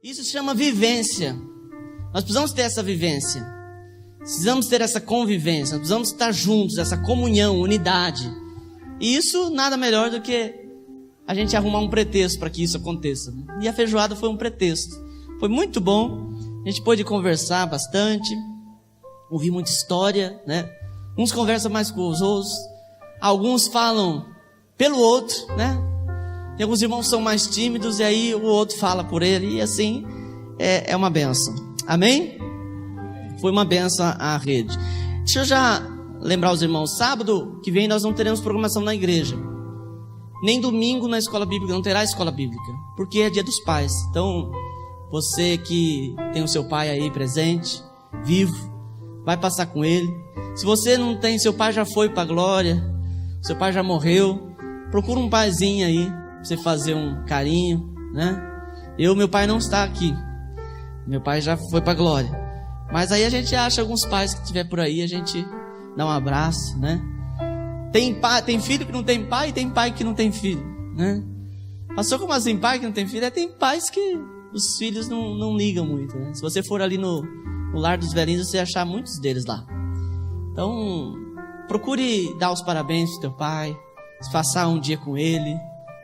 Isso se chama vivência. Nós precisamos ter essa vivência. Precisamos ter essa convivência. Nós precisamos estar juntos, essa comunhão, unidade. E isso nada melhor do que a gente arrumar um pretexto para que isso aconteça. E a feijoada foi um pretexto. Foi muito bom. A gente pôde conversar bastante, ouvir muita história, né? Uns conversam mais com os outros, alguns falam pelo outro, né? Tem alguns irmãos que são mais tímidos e aí o outro fala por ele, e assim é uma bênção. Amém? Foi uma bênção a rede. Deixa eu já lembrar os irmãos, sábado que vem nós não teremos programação na igreja, nem domingo na escola bíblica, não terá escola bíblica, porque é dia dos pais. Então, você que tem o seu pai aí presente, vivo, vai passar com ele. Se você não tem, seu pai já foi para a glória, seu pai já morreu, procura um paizinho aí, pra você fazer um carinho, né? Meu pai não está aqui, meu pai já foi para a glória. Mas aí a gente acha alguns pais que estiver por aí, a gente dá um abraço, né? Tem filho que não tem pai e tem pai que não tem filho, né? Pastor, como assim pai que não tem filho? Tem pais que os filhos não ligam muito, né? Se você for ali no lar dos velhinhos, você vai achar muitos deles lá. Então, procure dar os parabéns pro teu pai, passar um dia com ele,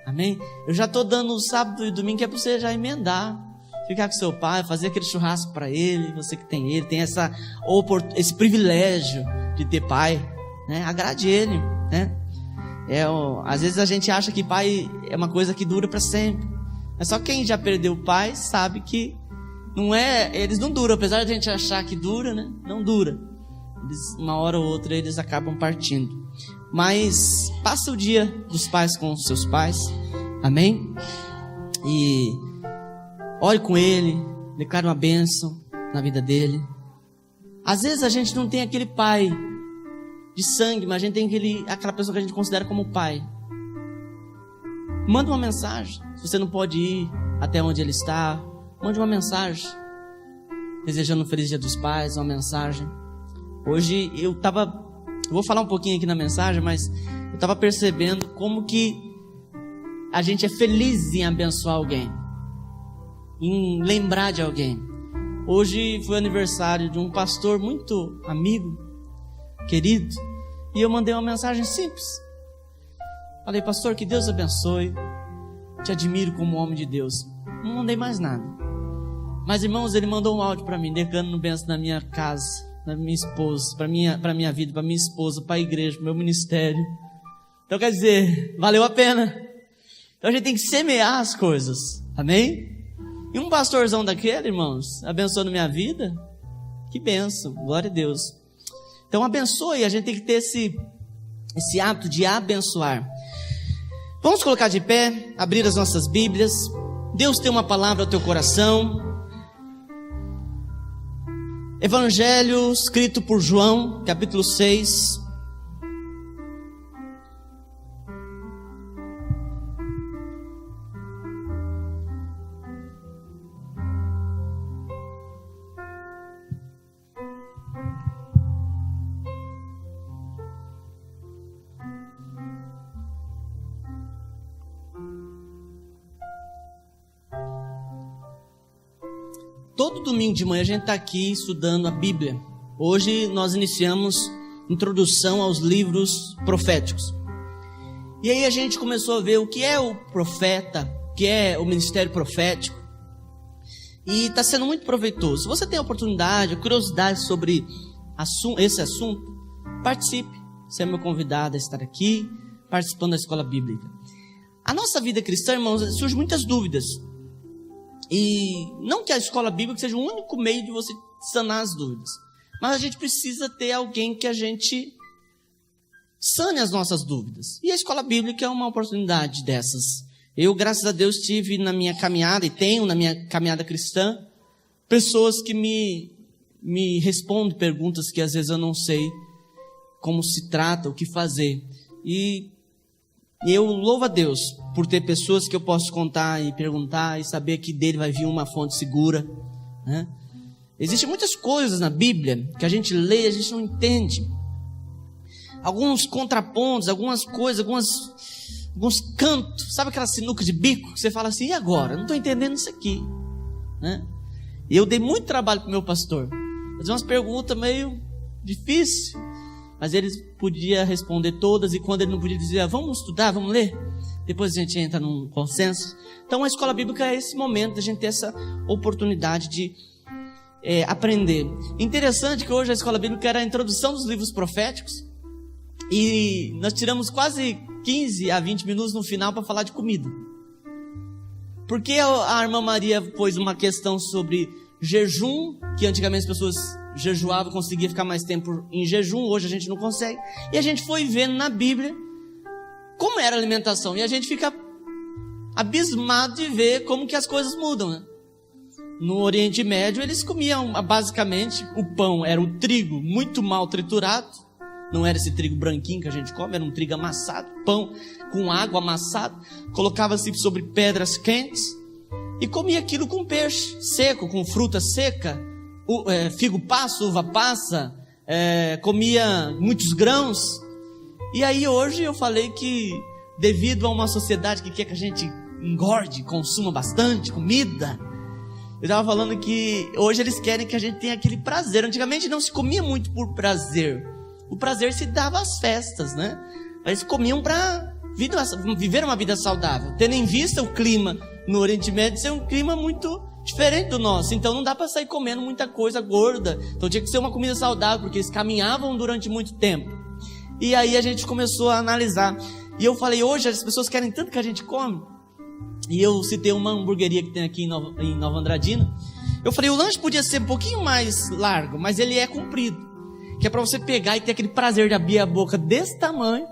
amém? Eu já estou dando o sábado e domingo, que é para você já emendar, ficar com seu pai, fazer aquele churrasco para ele, você que tem ele, tem esse privilégio de ter pai, né? Agrade ele, né? Às vezes a gente acha que pai é uma coisa que dura para sempre. Mas só quem já perdeu o pai sabe que eles não duram, apesar de a gente achar que dura, né? Não dura. Uma hora ou outra eles acabam partindo. Mas passa o dia dos pais com os seus pais, amém? E ore com ele, declare uma bênção na vida dele. Às vezes a gente não tem aquele pai de sangue, mas a gente tem aquela pessoa que a gente considera como pai. Manda uma mensagem. Se você não pode ir até onde ele está, mande uma mensagem, desejando um feliz dia dos pais, uma mensagem. Hoje eu vou falar um pouquinho aqui na mensagem, mas eu estava percebendo como que a gente é feliz em abençoar alguém, em lembrar de alguém. Hoje foi aniversário de um pastor muito amigo, querido, e eu mandei uma mensagem simples. Falei, pastor, que Deus abençoe, te admiro como homem de Deus. Não mandei mais nada. Mas, irmãos, ele mandou um áudio para mim, declarando bênção na minha casa, na minha esposa, para minha vida, para minha esposa, para a igreja, para o meu ministério. Então, quer dizer, valeu a pena. Então, a gente tem que semear as coisas, amém? E um pastorzão daquele, irmãos, abençoando minha vida, que bênção, glória a Deus. Então, abençoe, a gente tem que ter esse hábito de abençoar. Vamos colocar de pé, abrir as nossas Bíblias. Deus tem uma palavra ao teu coração. Evangelho escrito por João, capítulo 6. Todo domingo de manhã a gente está aqui estudando a Bíblia. Hoje nós iniciamos introdução aos livros proféticos. E aí a gente começou a ver o que é o profeta, o que é o ministério profético. E está sendo muito proveitoso. Se você tem a oportunidade, a curiosidade sobre esse assunto, participe. Você é meu convidado a estar aqui, participando da escola bíblica. A nossa vida cristã, irmãos, surgem muitas dúvidas. E não que a escola bíblica seja o único meio de você sanar as dúvidas, mas a gente precisa ter alguém que a gente sane as nossas dúvidas. E a escola bíblica é uma oportunidade dessas. Eu, graças a Deus, tive na minha caminhada, e tenho na minha caminhada cristã, pessoas que me respondem perguntas que às vezes eu não sei como se trata, o que fazer. E eu louvo a Deus por ter pessoas que eu posso contar e perguntar e saber que dele vai vir uma fonte segura, né? Existem muitas coisas na Bíblia que a gente lê e a gente não entende. Alguns contrapontos, algumas coisas, alguns cantos. Sabe aquela sinuca de bico que você fala assim, e agora? Eu não estou entendendo isso aqui. né? E eu dei muito trabalho para o meu pastor. Fazer umas perguntas meio difíceis, mas ele podia responder todas, e quando ele não podia dizer, vamos estudar, vamos ler, depois a gente entra num consenso. Então a escola bíblica é esse momento da gente ter essa oportunidade de aprender. Interessante que hoje a escola bíblica era a introdução dos livros proféticos, e nós tiramos quase 15 a 20 minutos no final para falar de comida. Porque a irmã Maria pôs uma questão sobre jejum, que antigamente as pessoas jejuavam, conseguiam ficar mais tempo em jejum, hoje a gente não consegue. E a gente foi vendo na Bíblia como era a alimentação, e a gente fica abismado de ver como que as coisas mudam, né? No Oriente Médio eles comiam basicamente, o pão era o trigo muito mal triturado, não era esse trigo branquinho que a gente come, era um trigo amassado, pão com água amassado, colocava-se sobre pedras quentes e comia aquilo com peixe seco, com fruta seca, figo passa, uva passa, comia muitos grãos. E aí hoje eu falei que devido a uma sociedade que quer que a gente engorde, consuma bastante comida, eu estava falando que hoje eles querem que a gente tenha aquele prazer. Antigamente não se comia muito por prazer, o prazer se dava às festas, né? Eles comiam para viver uma vida saudável, tendo em vista o clima no Oriente Médio ser um clima muito diferente do nosso. Então não dá para sair comendo muita coisa gorda, então tinha que ser uma comida saudável, porque eles caminhavam durante muito tempo. E aí a gente começou a analisar, e eu falei, hoje as pessoas querem tanto que a gente come. E eu citei uma hamburgueria que tem aqui em Nova Andradina. Eu falei, o lanche podia ser um pouquinho mais largo, mas ele é comprido, que é para você pegar e ter aquele prazer de abrir a boca desse tamanho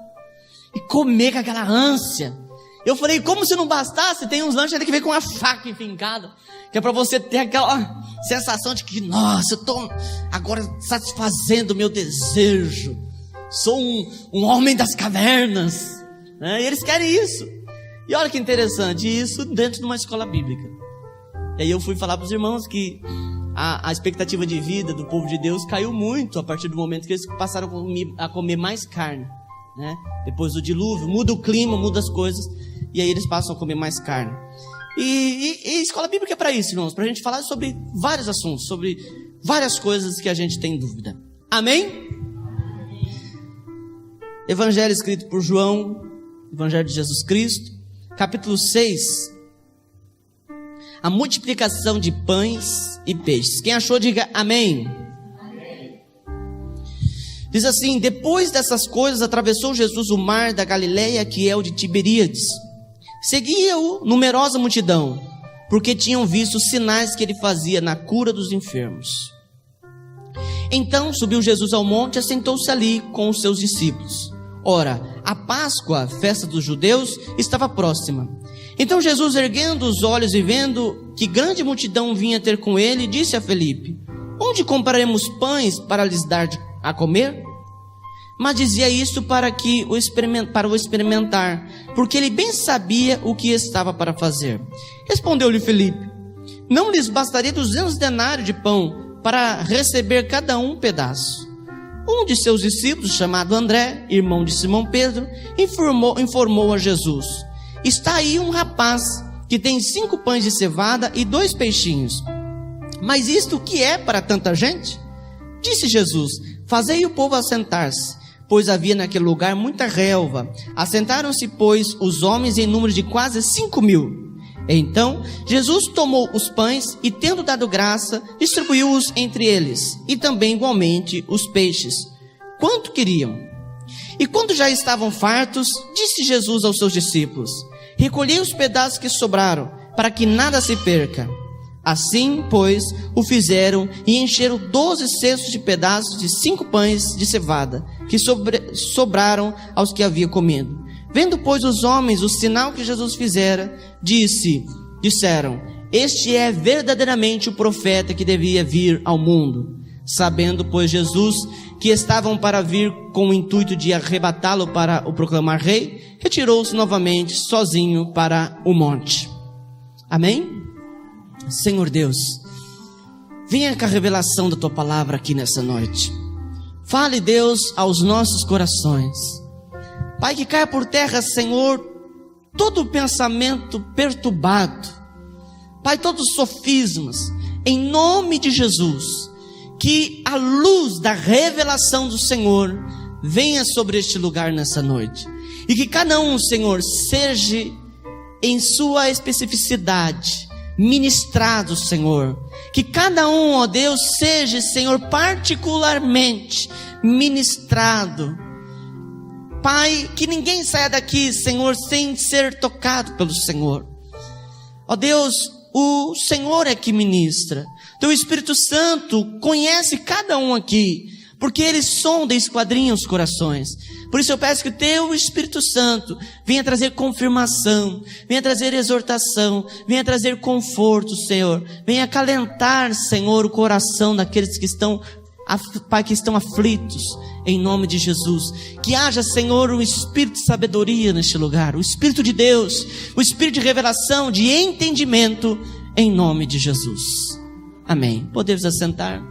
e comer com aquela ânsia. Eu falei, como se não bastasse, tem uns lanches ali que vem com uma faca enfincada, que é para você ter aquela sensação de que, nossa, eu estou agora satisfazendo o meu desejo, sou um homem das cavernas, né? E eles querem isso. E olha que interessante, isso dentro de uma escola bíblica. E aí eu fui falar para os irmãos que a expectativa de vida do povo de Deus caiu muito a partir do momento que eles passaram a comer mais carne, né? Depois do dilúvio, muda o clima, muda as coisas, e aí eles passam a comer mais carne. E escola bíblica é para isso, irmãos, para a gente falar sobre vários assuntos, sobre várias coisas que a gente tem dúvida. Amém? Evangelho escrito por João, Evangelho de Jesus Cristo, capítulo 6, a multiplicação de pães e peixes. Quem achou, diga amém. Amém. Diz assim, depois dessas coisas atravessou Jesus o mar da Galileia, que é o de Tiberíades. Seguia-o numerosa multidão, porque tinham visto os sinais que ele fazia na cura dos enfermos. Então subiu Jesus ao monte e assentou-se ali com os seus discípulos. Ora, a Páscoa, a festa dos judeus, estava próxima. Então Jesus, erguendo os olhos e vendo que grande multidão vinha ter com ele, disse a Felipe, onde compraremos pães para lhes dar a comer? Mas dizia isso para o experimentar, porque ele bem sabia o que estava para fazer. Respondeu-lhe Felipe, não lhes bastaria 200 denários de pão para receber cada um pedaço? Um de seus discípulos, chamado André, irmão de Simão Pedro, informou a Jesus, está aí um rapaz que tem 5 pães de cevada e 2 peixinhos. Mas isto o que é para tanta gente? Disse Jesus, fazei o povo assentar-se, pois havia naquele lugar muita relva. Assentaram-se, pois, os homens em número de quase 5.000. Então Jesus tomou os pães e, tendo dado graça, distribuiu-os entre eles, e também igualmente os peixes, quanto queriam. E quando já estavam fartos, disse Jesus aos seus discípulos, recolhei os pedaços que sobraram, para que nada se perca. Assim, pois, o fizeram e encheram 12 cestos de pedaços de 5 pães de cevada, que sobraram aos que havia comido. Vendo, pois, os homens o sinal que Jesus fizera, disseram, este é verdadeiramente o profeta que devia vir ao mundo. Sabendo, pois, Jesus que estavam para vir com o intuito de arrebatá-lo para o proclamar rei, retirou-se novamente sozinho para o monte. Amém? Senhor Deus, venha com a revelação da Tua palavra aqui nessa noite. Fale, Deus, aos nossos corações. Pai, que caia por terra, Senhor, todo pensamento perturbado. Pai, todos os sofismas, em nome de Jesus, que a luz da revelação do Senhor venha sobre este lugar nessa noite. E que cada um, Senhor, seja em sua especificidade ministrado, Senhor. Que cada um, ó Deus, seja, Senhor, particularmente ministrado. Pai, que ninguém saia daqui, Senhor, sem ser tocado pelo Senhor. Ó Deus, o Senhor é que ministra. Teu Espírito Santo conhece cada um aqui, porque Ele sonda e esquadrinha os corações. Por isso eu peço que o Teu Espírito Santo venha trazer confirmação, venha trazer exortação, venha trazer conforto, Senhor. Venha acalentar, Senhor, o coração daqueles que estão, Pai, que estão aflitos, em nome de Jesus. Que haja, Senhor, um espírito de sabedoria neste lugar, o Espírito de Deus, o Espírito de revelação, de entendimento, em nome de Jesus. Amém. Podemos assentar?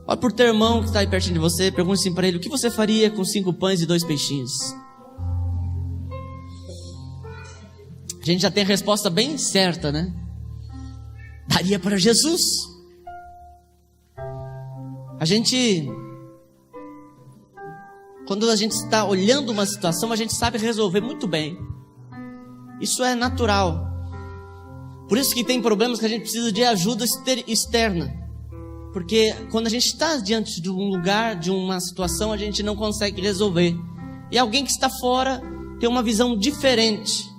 Olha por teu irmão que está aí pertinho de você, pergunte assim para ele: o que você faria com 5 pães e 2 peixinhos? A gente já tem a resposta bem certa, né? Daria para Jesus. Quando a gente está olhando uma situação, a gente sabe resolver muito bem. Isso é natural. Por isso que tem problemas que a gente precisa de ajuda externa. Porque quando a gente está diante de um lugar, de uma situação, a gente não consegue resolver. E alguém que está fora tem uma visão diferente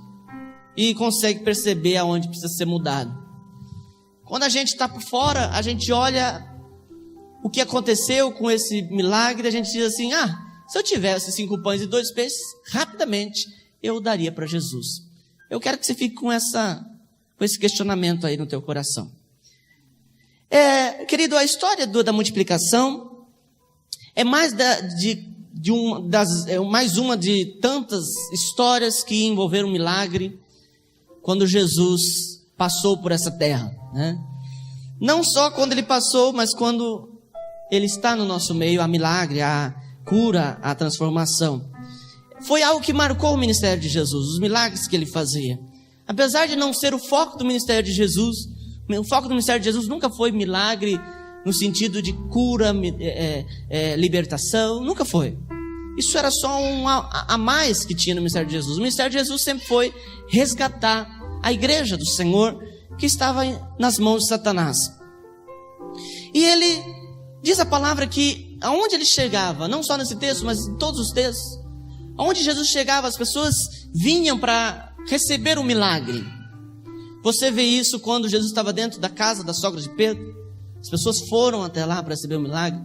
e consegue perceber aonde precisa ser mudado. Quando a gente está por fora, a gente olha o que aconteceu com esse milagre, a gente diz assim: se eu tivesse 5 pães e 2 peixes, rapidamente eu daria para Jesus. Eu quero que você fique com esse questionamento aí no teu coração. Querido, a história da multiplicação é mais mais uma de tantas histórias que envolveram um milagre quando Jesus passou por essa terra, né? Não só quando ele passou, mas quando ele está no nosso meio, há milagre, há cura, há transformação. Foi algo que marcou o ministério de Jesus, os milagres que ele fazia. Apesar de não ser o foco do ministério de Jesus, o foco do ministério de Jesus nunca foi milagre no sentido de cura, libertação, nunca foi. Isso era só a mais que tinha no ministério de Jesus. O ministério de Jesus sempre foi resgatar a igreja do Senhor que estava nas mãos de Satanás. E ele diz a palavra que aonde ele chegava, não só nesse texto, mas em todos os textos, aonde Jesus chegava, as pessoas vinham para receber um milagre. Você vê isso quando Jesus estava dentro da casa da sogra de Pedro. As pessoas foram até lá para receber o milagre.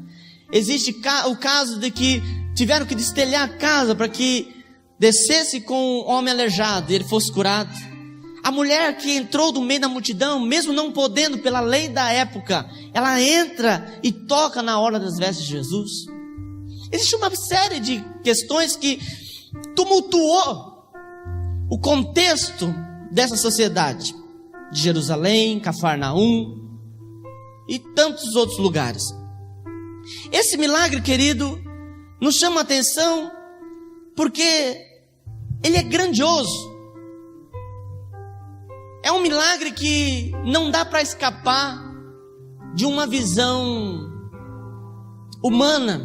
Existe o caso de que tiveram que destelhar a casa para que descesse com um homem aleijado e ele fosse curado. A mulher que entrou do meio da multidão, mesmo não podendo pela lei da época, ela entra e toca na orla das vestes de Jesus. Existe uma série de questões que tumultuou o contexto dessa sociedade, de Jerusalém, Cafarnaum e tantos outros lugares. Esse milagre, querido, nos chama a atenção porque ele é grandioso. É um milagre que não dá para escapar de uma visão humana.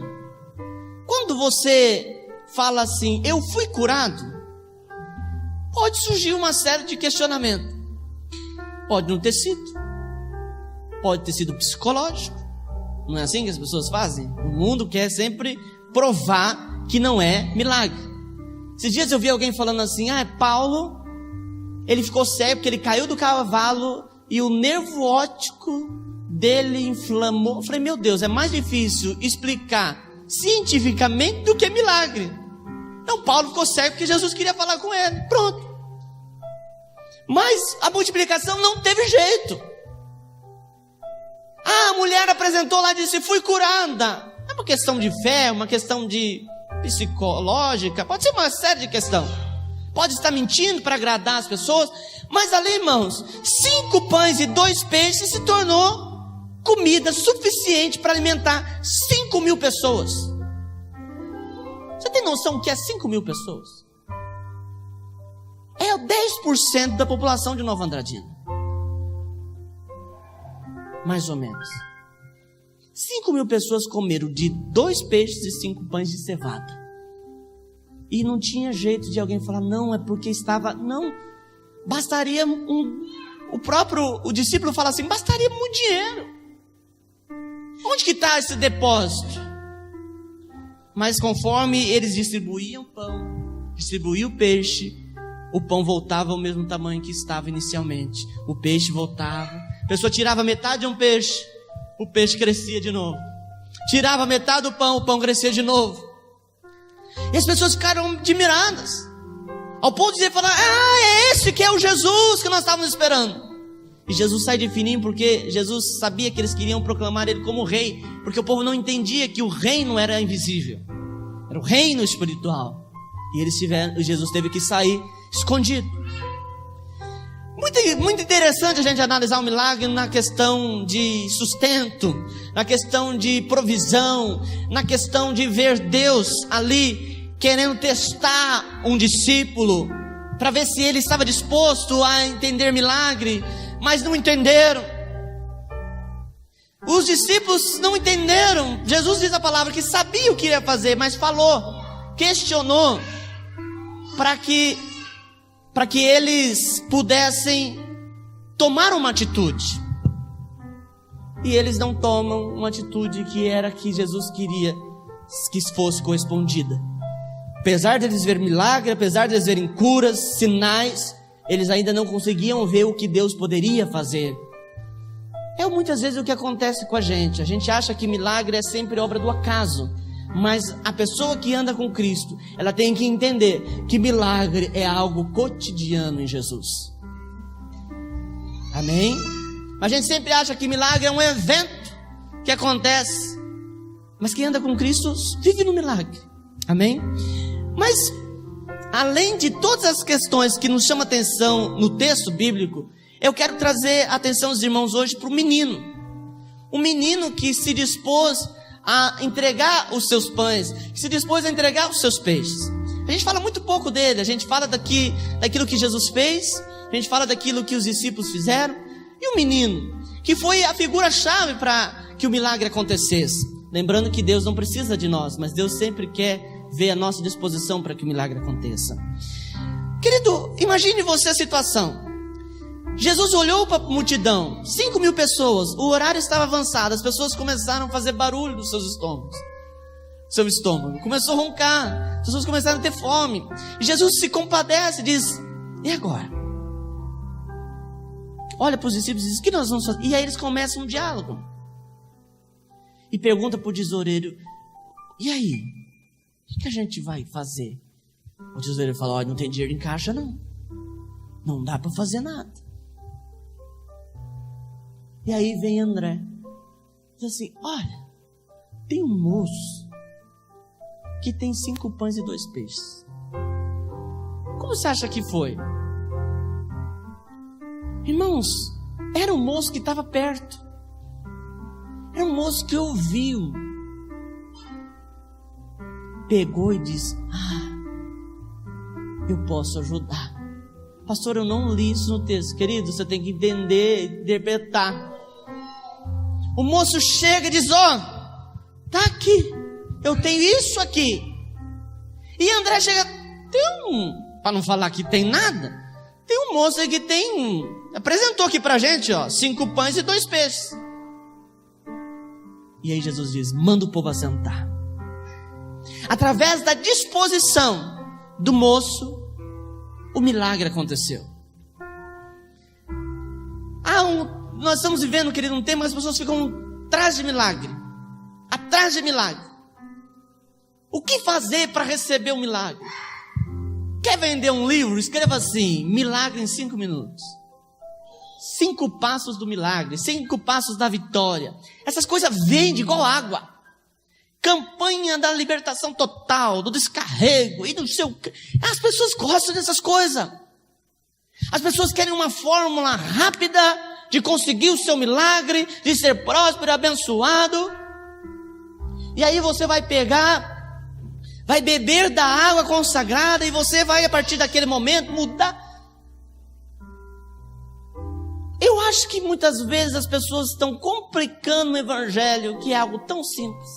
Quando você fala assim, eu fui curado, pode surgir uma série de questionamentos. Pode não ter sido. Pode ter sido psicológico. Não é assim que as pessoas fazem? O mundo quer sempre provar que não é milagre. Esses dias eu vi alguém falando assim, Paulo, ele ficou cego porque ele caiu do cavalo e o nervo óptico dele inflamou. Eu falei, meu Deus, é mais difícil explicar cientificamente do que milagre. Então Paulo ficou cego porque Jesus queria falar com ele. Pronto. Mas a multiplicação não teve jeito. A mulher apresentou lá e disse, fui curada. É uma questão de fé, uma questão de psicológica, pode ser uma série de questões. Pode estar mentindo para agradar as pessoas. Mas ali, irmãos, 5 pães e 2 peixes se tornou comida suficiente para alimentar 5.000 pessoas. Você tem noção que é 5.000 pessoas? É 10% da população de Nova Andradina. Mais ou menos. 5.000 pessoas comeram de 2 peixes e 5 pães de cevada. E não tinha jeito de alguém falar, não, é porque estava... Não, bastaria o discípulo fala assim, bastaria muito dinheiro. Onde que está esse depósito? Mas conforme eles distribuíam pão, distribuíam peixe, o pão voltava ao mesmo tamanho que estava inicialmente. O peixe voltava. A pessoa tirava metade de um peixe, o peixe crescia de novo. Tirava metade do pão, o pão crescia de novo. E as pessoas ficaram admiradas, ao ponto de falar, é esse que é o Jesus que nós estávamos esperando. E Jesus sai de fininho porque Jesus sabia que eles queriam proclamar ele como rei, porque o povo não entendia que o reino era invisível, era o reino espiritual. E Jesus teve que sair escondido. Muito interessante a gente analisar o milagre na questão de sustento, na questão de provisão, na questão de ver Deus ali querendo testar um discípulo para ver se ele estava disposto a entender milagre, mas não entenderam. Os discípulos não entenderam. Jesus diz a palavra que sabia o que ia fazer, mas falou, questionou, para que eles pudessem tomar uma atitude. E eles não tomam uma atitude que era que Jesus queria que fosse correspondida. Apesar de eles verem milagre, apesar de eles verem curas, sinais, eles ainda não conseguiam ver o que Deus poderia fazer. É muitas vezes o que acontece com a gente. A gente acha que milagre é sempre obra do acaso. Mas a pessoa que anda com Cristo, ela tem que entender que milagre é algo cotidiano em Jesus. Amém? A gente sempre acha que milagre é um evento que acontece. Mas quem anda com Cristo vive no milagre. Amém? Mas, além de todas as questões que nos chamam a atenção no texto bíblico, eu quero trazer a atenção dos irmãos hoje para o menino. Um menino que se dispôs a entregar os seus pães, que se dispôs a entregar os seus peixes. A gente fala muito pouco dele, a gente fala daquilo que Jesus fez, a gente fala daquilo que os discípulos fizeram, e o menino, que foi a figura-chave para que o milagre acontecesse. Lembrando que Deus não precisa de nós, mas Deus sempre quer ver a nossa disposição para que o milagre aconteça. Querido, imagine você a situação. Jesus olhou para a multidão, 5.000 pessoas, o horário estava avançado, as pessoas começaram a fazer barulho nos seus estômagos. Seu estômago começou a roncar, as pessoas começaram a ter fome. E Jesus se compadece e diz, e agora? Olha para os discípulos e diz, o que nós vamos fazer? E aí eles começam um diálogo. E pergunta para o tesoureiro, e aí? O que a gente vai fazer? O tesoureiro fala, olha, não tem dinheiro em caixa não. Não dá para fazer nada. E aí vem André, diz assim, olha, tem um moço que tem 5 pães e 2 peixes. Como você acha que foi? Irmãos, era um moço que estava perto. Era um moço que ouviu. Pegou e disse, eu posso ajudar. Pastor, eu não li isso no texto. Querido, você tem que entender, interpretar. O moço chega e diz, tá aqui, eu tenho isso aqui. E André chega, para não falar que tem nada, tem um moço aí que apresentou aqui pra gente, 5 pães e 2 peixes. E aí Jesus diz, manda o povo assentar. Através da disposição do moço, o milagre aconteceu. Nós estamos vivendo, querido, um tempo que as pessoas ficam atrás de milagre. Atrás de milagre. O que fazer para receber o milagre? Quer vender um livro? Escreva assim, milagre em 5 minutos. 5 passos do milagre, 5 passos da vitória. Essas coisas vendem igual água. Campanha da libertação total, do descarrego e do seu... As pessoas gostam dessas coisas. As pessoas querem uma fórmula rápida de conseguir o seu milagre, de ser próspero, abençoado. E aí você vai pegar, vai beber da água consagrada e você vai a partir daquele momento mudar acho que muitas vezes as pessoas estão complicando o evangelho, que é algo tão simples.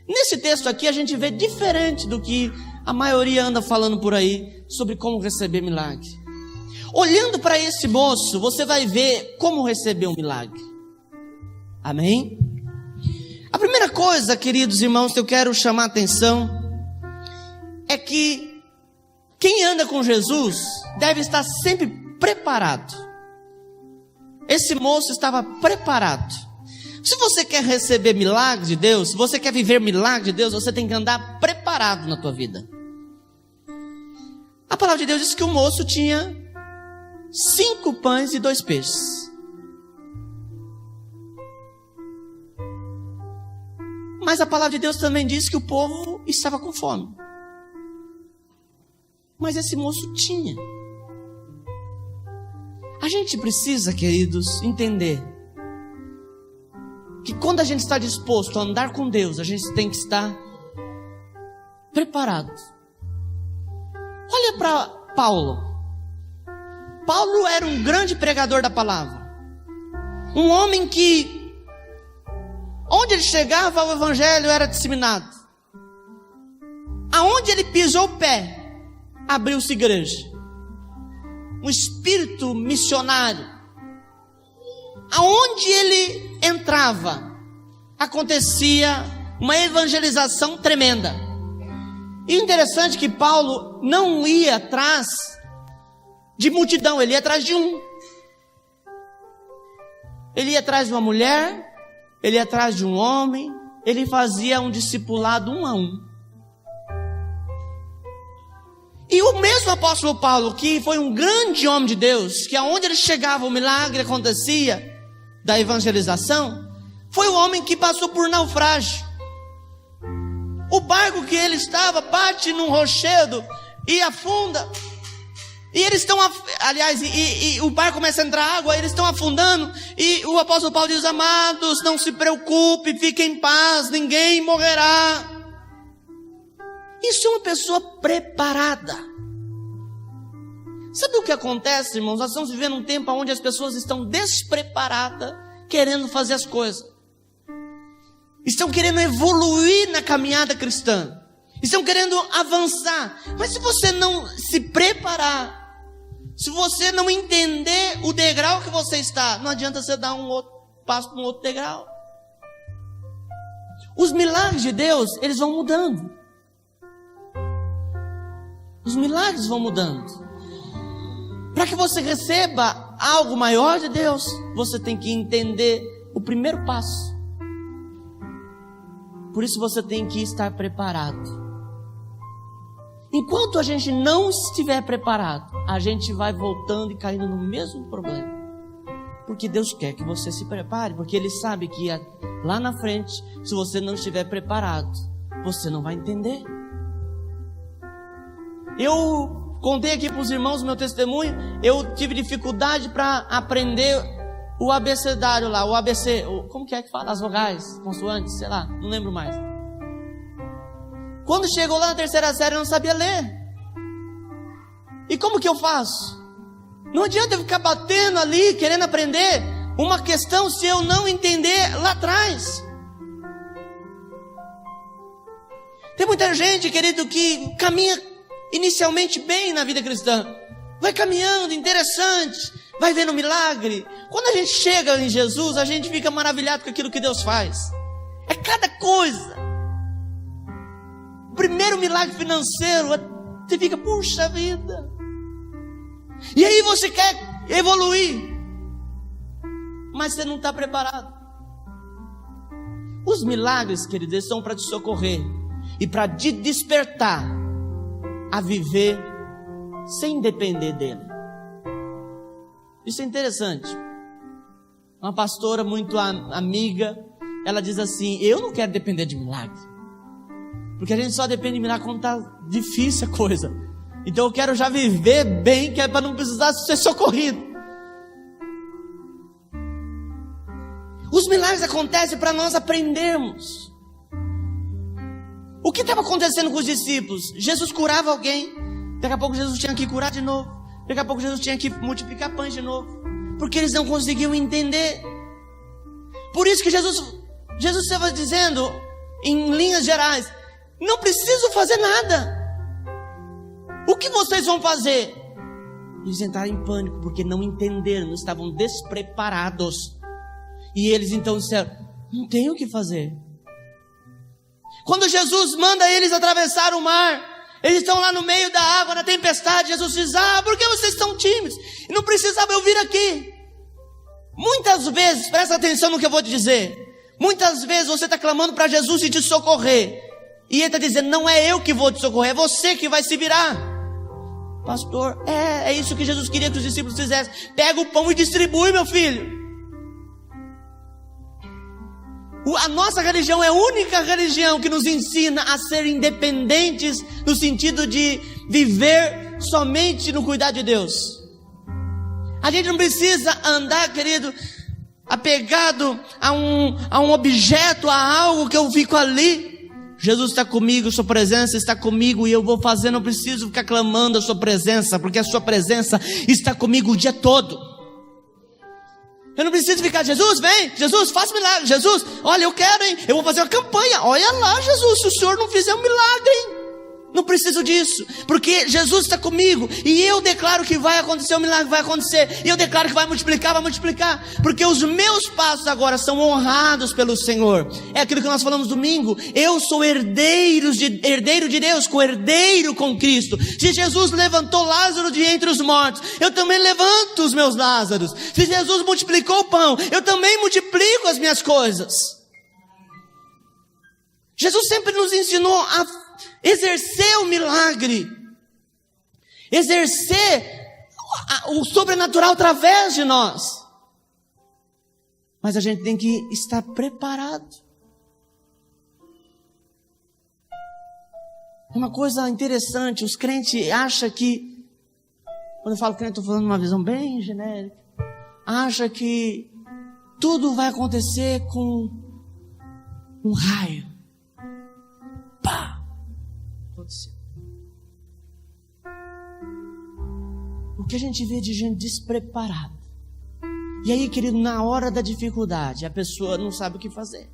Nesse texto aqui a gente vê diferente do que a maioria anda falando por aí sobre como receber milagre. Olhando para esse moço, você vai ver como receber um milagre. Amém? A primeira coisa, queridos irmãos, que eu quero chamar a atenção é que quem anda com Jesus deve estar sempre preparado. Esse moço estava preparado. Se você quer receber milagre de Deus, se você quer viver milagre de Deus, você tem que andar preparado na tua vida. A palavra de Deus diz que o moço tinha 5 pães e 2 peixes. Mas a palavra de Deus também diz que o povo estava com fome. Mas esse moço tinha. A gente precisa, queridos, entender que quando a gente está disposto a andar com Deus, a gente tem que estar preparado. Olha para Paulo. Paulo era um grande pregador da palavra. Um homem que, onde ele chegava, o evangelho era disseminado. Aonde ele pisou o pé, abriu-se igreja. Um espírito missionário. Aonde ele entrava, acontecia uma evangelização tremenda. E o interessante é que Paulo não ia atrás de multidão, ele ia atrás de um. Ele ia atrás de uma mulher, ele ia atrás de um homem, ele fazia um discipulado 1 a 1. E o mesmo apóstolo Paulo, que foi um grande homem de Deus, que aonde ele chegava o milagre acontecia da evangelização, foi o homem que passou por naufrágio. O barco que ele estava bate num rochedo e afunda. E eles estão, aliás, o barco começa a entrar água, eles estão afundando. E o apóstolo Paulo diz: amados, não se preocupe, fiquem em paz, ninguém morrerá. Isso é uma pessoa preparada. Sabe o que acontece, irmãos? Nós estamos vivendo um tempo onde as pessoas estão despreparadas, querendo fazer as coisas. Estão querendo evoluir na caminhada cristã. Estão querendo avançar. Mas se você não se preparar, se você não entender o degrau que você está, não adianta você dar um outro passo para um outro degrau. Os milagres de Deus, eles vão mudando. Os milagres vão mudando. Para que você receba algo maior de Deus, você tem que entender o primeiro passo. Por isso você tem que estar preparado. Enquanto a gente não estiver preparado, a gente vai voltando e caindo no mesmo problema. Porque Deus quer que você se prepare, porque Ele sabe que lá na frente, se você não estiver preparado, você não vai entender. Eu contei aqui para os irmãos o meu testemunho. Eu tive dificuldade para aprender o abecedário lá, o ABC, como que fala? As vogais, consoantes, sei lá, não lembro mais. Quando chegou lá na 3ª série, eu não sabia ler. E como que eu faço? Não adianta eu ficar batendo ali, querendo aprender uma questão se eu não entender lá atrás. Tem muita gente, querido, que caminha inicialmente bem na vida cristã. Vai caminhando, interessante, vai vendo milagre. Quando a gente chega em Jesus, a gente fica maravilhado com aquilo que Deus faz. É cada coisa. O primeiro milagre financeiro, você fica, puxa vida. E aí você quer evoluir, mas você não está preparado. Os milagres, queridos, eles são para te socorrer e para te despertar a viver sem depender dele. Isso é interessante. Uma pastora muito amiga, ela diz assim: eu não quero depender de milagre, porque a gente só depende de milagre quando está difícil a coisa. Então eu quero já viver bem, que é para não precisar ser socorrido. Os milagres acontecem para nós aprendermos. O que estava acontecendo com os discípulos? Jesus curava alguém, daqui a pouco Jesus tinha que curar de novo, daqui a pouco Jesus tinha que multiplicar pães de novo. porque eles não conseguiam entender. Por isso que Jesus estava dizendo, em linhas gerais, não preciso fazer nada. O que vocês vão fazer? Eles entraram em pânico, porque não entenderam, estavam despreparados. E eles então disseram, não tem o que fazer. Quando Jesus manda eles atravessar o mar, eles estão lá no meio da água, na tempestade, Jesus diz, por que vocês estão tímidos? E não precisava eu vir aqui. Muitas vezes, presta atenção no que eu vou te dizer, muitas vezes você está clamando para Jesus e te socorrer, e ele está dizendo, não é eu que vou te socorrer, é você que vai se virar. Pastor, é isso que Jesus queria que os discípulos fizessem. Pega o pão e distribui, meu filho. A nossa religião é a única religião que nos ensina a ser independentes, no sentido de viver somente no cuidado de Deus. A gente não precisa andar, querido, apegado a um objeto, a algo que eu fico ali. Jesus está comigo, sua presença está comigo, e eu vou fazer, não preciso ficar clamando a sua presença, porque a sua presença está comigo o dia todo. Eu não preciso ficar, Jesus, vem, Jesus, faça milagre, Jesus, olha, eu quero, hein, eu vou fazer uma campanha, olha lá, Jesus, se o Senhor não fizer um milagre, hein, não preciso disso, porque Jesus está comigo, e eu declaro que vai acontecer, um milagre vai acontecer, e eu declaro que vai multiplicar, porque os meus passos agora são honrados pelo Senhor. É aquilo que nós falamos domingo, eu sou herdeiro de Deus, co-herdeiro com Cristo. Se Jesus levantou Lázaro de entre os mortos, eu também levanto os meus Lázaros. Se Jesus multiplicou o pão, eu também multiplico as minhas coisas. Jesus sempre nos ensinou a exercer o milagre, exercer o sobrenatural através de nós. Mas a gente tem que estar preparado. É uma coisa interessante, os crentes acham que, quando eu falo crente, estou falando uma visão bem genérica, acha que tudo vai acontecer com um raio. Pá! O que a gente vê de gente despreparada. E aí, querido, na hora da dificuldade, a pessoa não sabe o que fazer,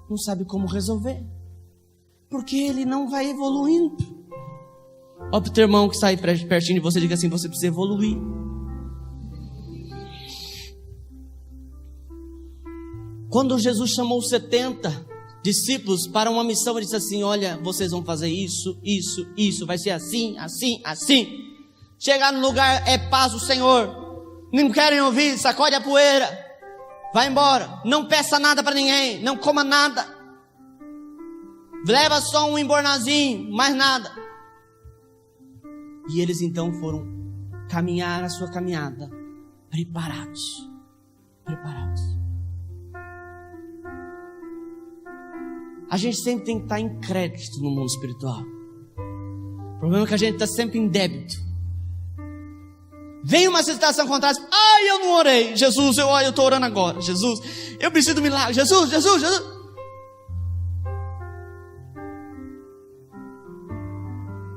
não sabe como resolver, porque ele não vai evoluindo. Ó, pro teu irmão que sai pertinho de você, diga assim, você precisa evoluir. Quando Jesus chamou os 70 discípulos para uma missão, ele disse assim, olha, vocês vão fazer isso, vai ser assim. Chegar no lugar, é paz do Senhor, não querem ouvir, sacode a poeira, vai embora, não peça nada para ninguém, não coma nada, leva só um embornazinho, mais nada. E eles então foram caminhar a sua caminhada, preparados. A gente sempre tem que estar em crédito no mundo espiritual. O problema é que a gente está sempre em débito. Vem uma situação contrária, eu não orei, Jesus, eu estou orando agora, Jesus, eu preciso de um milagre, Jesus.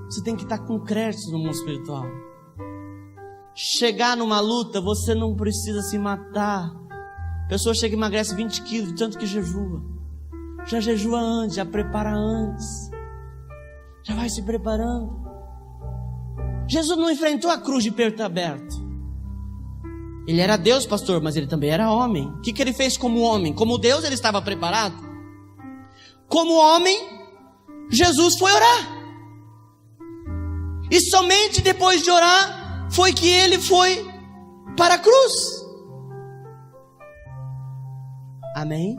Você tem que estar com crédito no mundo espiritual. Chegar numa luta, você não precisa se matar. A pessoa chega e emagrece 20 quilos, tanto que jejua. Já jejua antes, já prepara antes, já vai se preparando. Jesus não enfrentou a cruz de peito aberto. Ele era Deus, pastor, mas ele também era homem. O que ele fez como homem? Como Deus, ele estava preparado. Como homem, Jesus foi orar. E somente depois de orar, foi que ele foi para a cruz. Amém?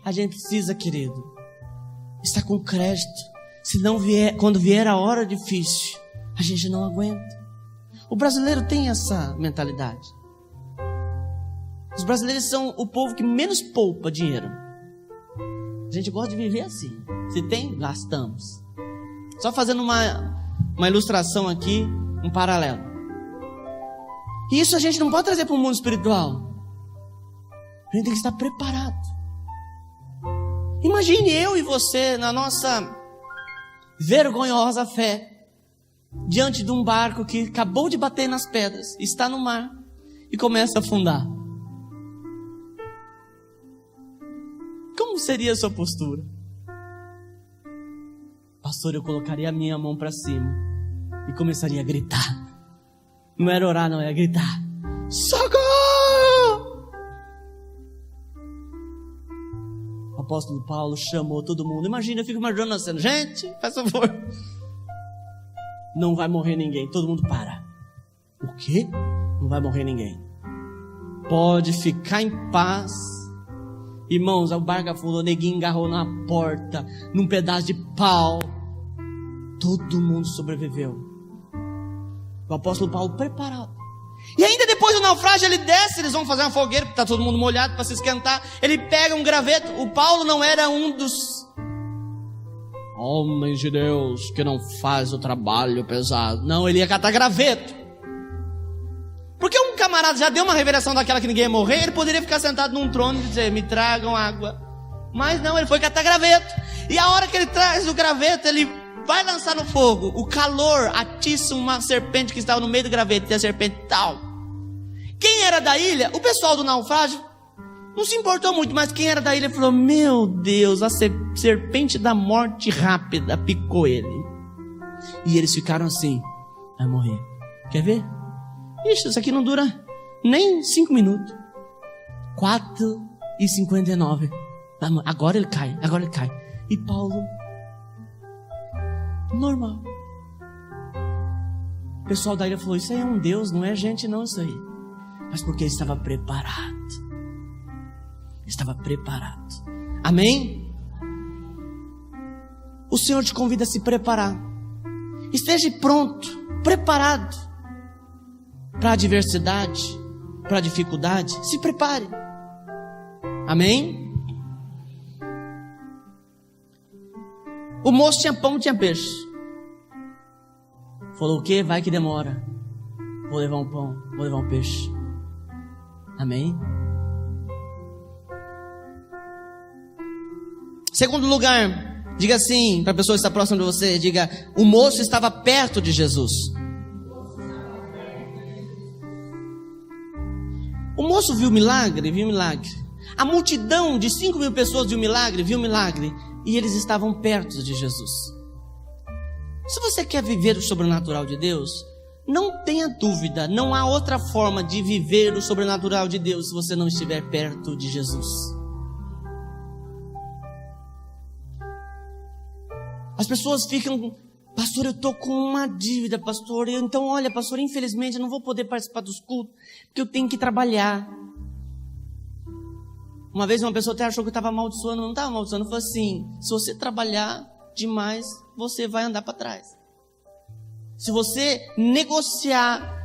A gente precisa, querido, estar com crédito. Se não vier, quando vier a hora difícil, a gente não aguenta. O brasileiro tem essa mentalidade. Os brasileiros são o povo que menos poupa dinheiro. A gente gosta de viver assim. Se tem, gastamos. Só fazendo uma ilustração aqui, um paralelo. E isso a gente não pode trazer para o mundo espiritual. A gente tem que estar preparado. Imagine eu e você na nossa vergonhosa fé, diante de um barco que acabou de bater nas pedras, está no mar e começa a afundar. Como seria a sua postura? Pastor, eu colocaria a minha mão para cima e começaria a gritar. Não era orar, não, era gritar. Socorro! O apóstolo Paulo chamou todo mundo. Imagina, eu fico imaginando a cena. Gente, faz favor. Não vai morrer ninguém. Todo mundo para. O quê? Não vai morrer ninguém. Pode ficar em paz. Irmãos, o barco afundou, o neguinho engarrou na porta, num pedaço de pau. Todo mundo sobreviveu. O apóstolo Paulo preparado. E ainda depois do naufrágio ele desce, eles vão fazer uma fogueira, porque está todo mundo molhado para se esquentar. Ele pega um graveto. O Paulo não era um dos homens de Deus que não faz o trabalho pesado. Não, ele ia catar graveto. Porque um camarada já deu uma revelação daquela que ninguém ia morrer, ele poderia ficar sentado num trono e dizer, me tragam água. Mas não, ele foi catar graveto. E a hora que ele traz o graveto, ele vai lançar no fogo. O calor atiça uma serpente que estava no meio do graveto. E a serpente tal. Quem era da ilha? O pessoal do naufrágio não se importou muito. Mas quem era da ilha falou, meu Deus, a serpente da morte rápida picou ele. E eles ficaram assim, vai morrer. Quer ver? Ixi, isso aqui não dura nem 5 minutos. 4:59. Agora ele cai. E Paulo, normal. O pessoal da ilha falou, isso aí é um Deus, não é gente não isso aí. Mas porque ele estava preparado. Amém? O Senhor te convida a se preparar. Esteja pronto, preparado para a adversidade, para a dificuldade. Se prepare. Amém? O moço tinha pão, tinha peixe. Falou o quê? Vai que demora. Vou levar um pão, vou levar um peixe. Amém? Segundo lugar, diga assim para a pessoa que está próxima de você, diga, o moço estava perto de Jesus. O moço viu milagre, A multidão de 5.000 pessoas viu milagre. E eles estavam perto de Jesus. Se você quer viver o sobrenatural de Deus, não tenha dúvida, não há outra forma de viver o sobrenatural de Deus se você não estiver perto de Jesus. As pessoas ficam, pastor, eu estou com uma dívida, pastor. Então, olha, pastor, infelizmente eu não vou poder participar dos cultos, porque eu tenho que trabalhar. Uma vez uma pessoa até achou que eu estava amaldiçoando, não estava amaldiçoando. Falou assim, se você trabalhar demais, você vai andar para trás. Se você negociar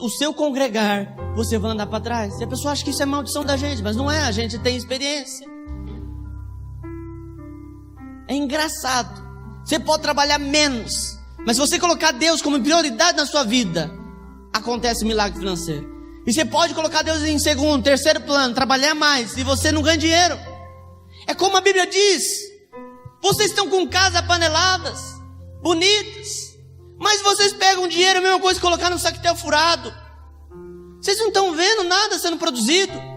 o seu congregar, você vai andar para trás. E a pessoa acha que isso é maldição da gente, mas não é, a gente tem experiência. É engraçado. Você pode trabalhar menos, mas se você colocar Deus como prioridade na sua vida, acontece milagre financeiro. E você pode colocar Deus em segundo, terceiro plano, trabalhar mais, e você não ganha dinheiro. É como a Bíblia diz, vocês estão com casas apaneladas, bonitas, mas vocês pegam dinheiro, a mesma coisa que colocar no saquetel furado. Vocês não estão vendo nada sendo produzido.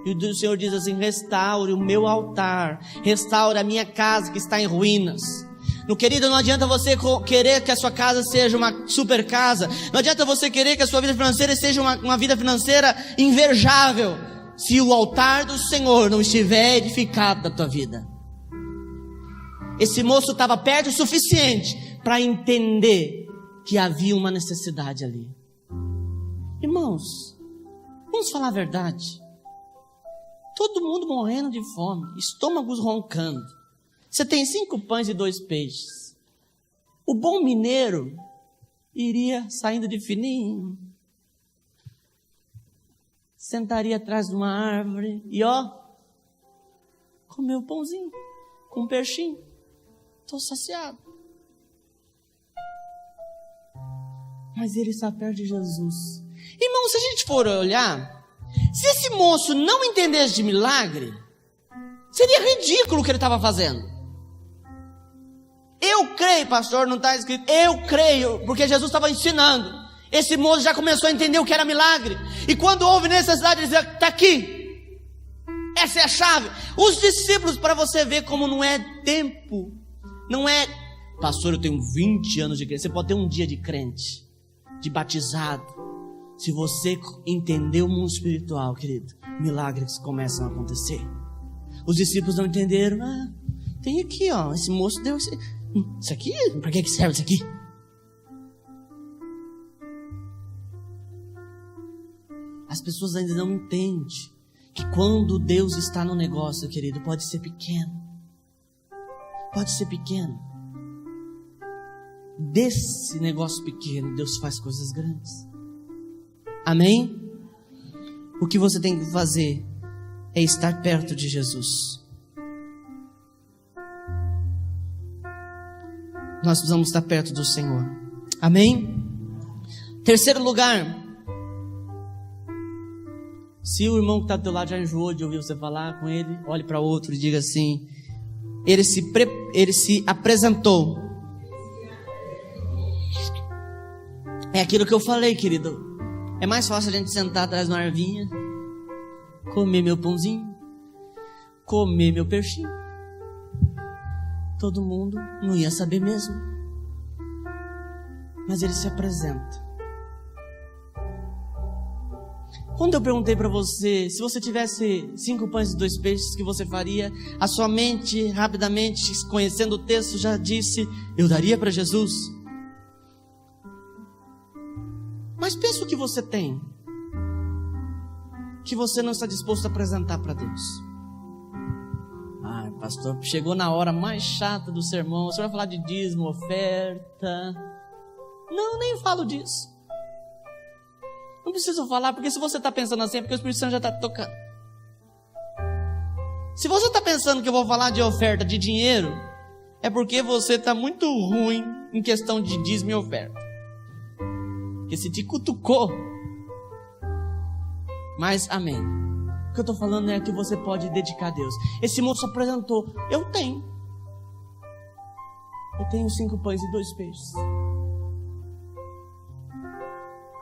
E o Senhor diz assim, restaure o meu altar, restaure a minha casa que está em ruínas. Meu querido, não adianta você querer que a sua casa seja uma super casa. Não adianta você querer que a sua vida financeira seja uma vida financeira invejável, se o altar do Senhor não estiver edificado da tua vida. Esse moço estava perto o suficiente para entender que havia uma necessidade ali. Irmãos, vamos falar a verdade. Todo mundo morrendo de fome, estômagos roncando. Você tem 5 pães e 2 peixes. O bom mineiro iria saindo de fininho, sentaria atrás de uma árvore e comeu o pãozinho com um peixinho. Estou saciado. Mas ele está perto de Jesus. Irmão, se a gente for olhar, se esse moço não entendesse de milagre, seria ridículo o que ele estava fazendo. Eu creio, pastor, não está escrito. Eu creio, porque Jesus estava ensinando. Esse moço já começou a entender o que era milagre. E quando houve necessidade, ele dizia, está aqui. Essa é a chave. Os discípulos, para você ver como não é tempo. Não é, pastor, eu tenho 20 anos de crente. Você pode ter um dia de crente, de batizado. Se você entender o mundo espiritual, querido, milagres começam a acontecer. Os discípulos não entenderam. Tem aqui, ó, esse moço deu isso aqui, para que serve isso aqui? As pessoas ainda não entendem que quando Deus está no negócio, querido, pode ser pequeno. Pode ser pequeno. Desse negócio pequeno, Deus faz coisas grandes. Amém? O que você tem que fazer é estar perto de Jesus. Nós precisamos estar perto do Senhor. Amém? Terceiro lugar. Se o irmão que está do teu lado já enjoou de ouvir você falar com ele, olhe para outro e diga assim: ele se apresentou. É aquilo que eu falei, querido. É mais fácil a gente sentar atrás de uma arvinha, comer meu pãozinho, comer meu peixinho. Todo mundo não ia saber mesmo. Mas ele se apresenta. Quando eu perguntei para você, se você tivesse 5 pães e 2 peixes, o que você faria? A sua mente, rapidamente, conhecendo o texto, já disse, eu daria para Jesus. Mas pensa o que você tem, que você não está disposto a apresentar para Deus. Ai, pastor, chegou na hora mais chata do sermão, você vai falar de dízimo, oferta. Não, nem falo disso. Não preciso falar, porque se você está pensando assim, é porque o Espírito Santo já está tocando. Se você está pensando que eu vou falar de oferta, de dinheiro, é porque você está muito ruim em questão de dízimo e oferta. Porque se te cutucou. Mas amém. O que eu estou falando é que você pode dedicar a Deus. Esse moço apresentou, eu tenho 5 pães e 2 peixes.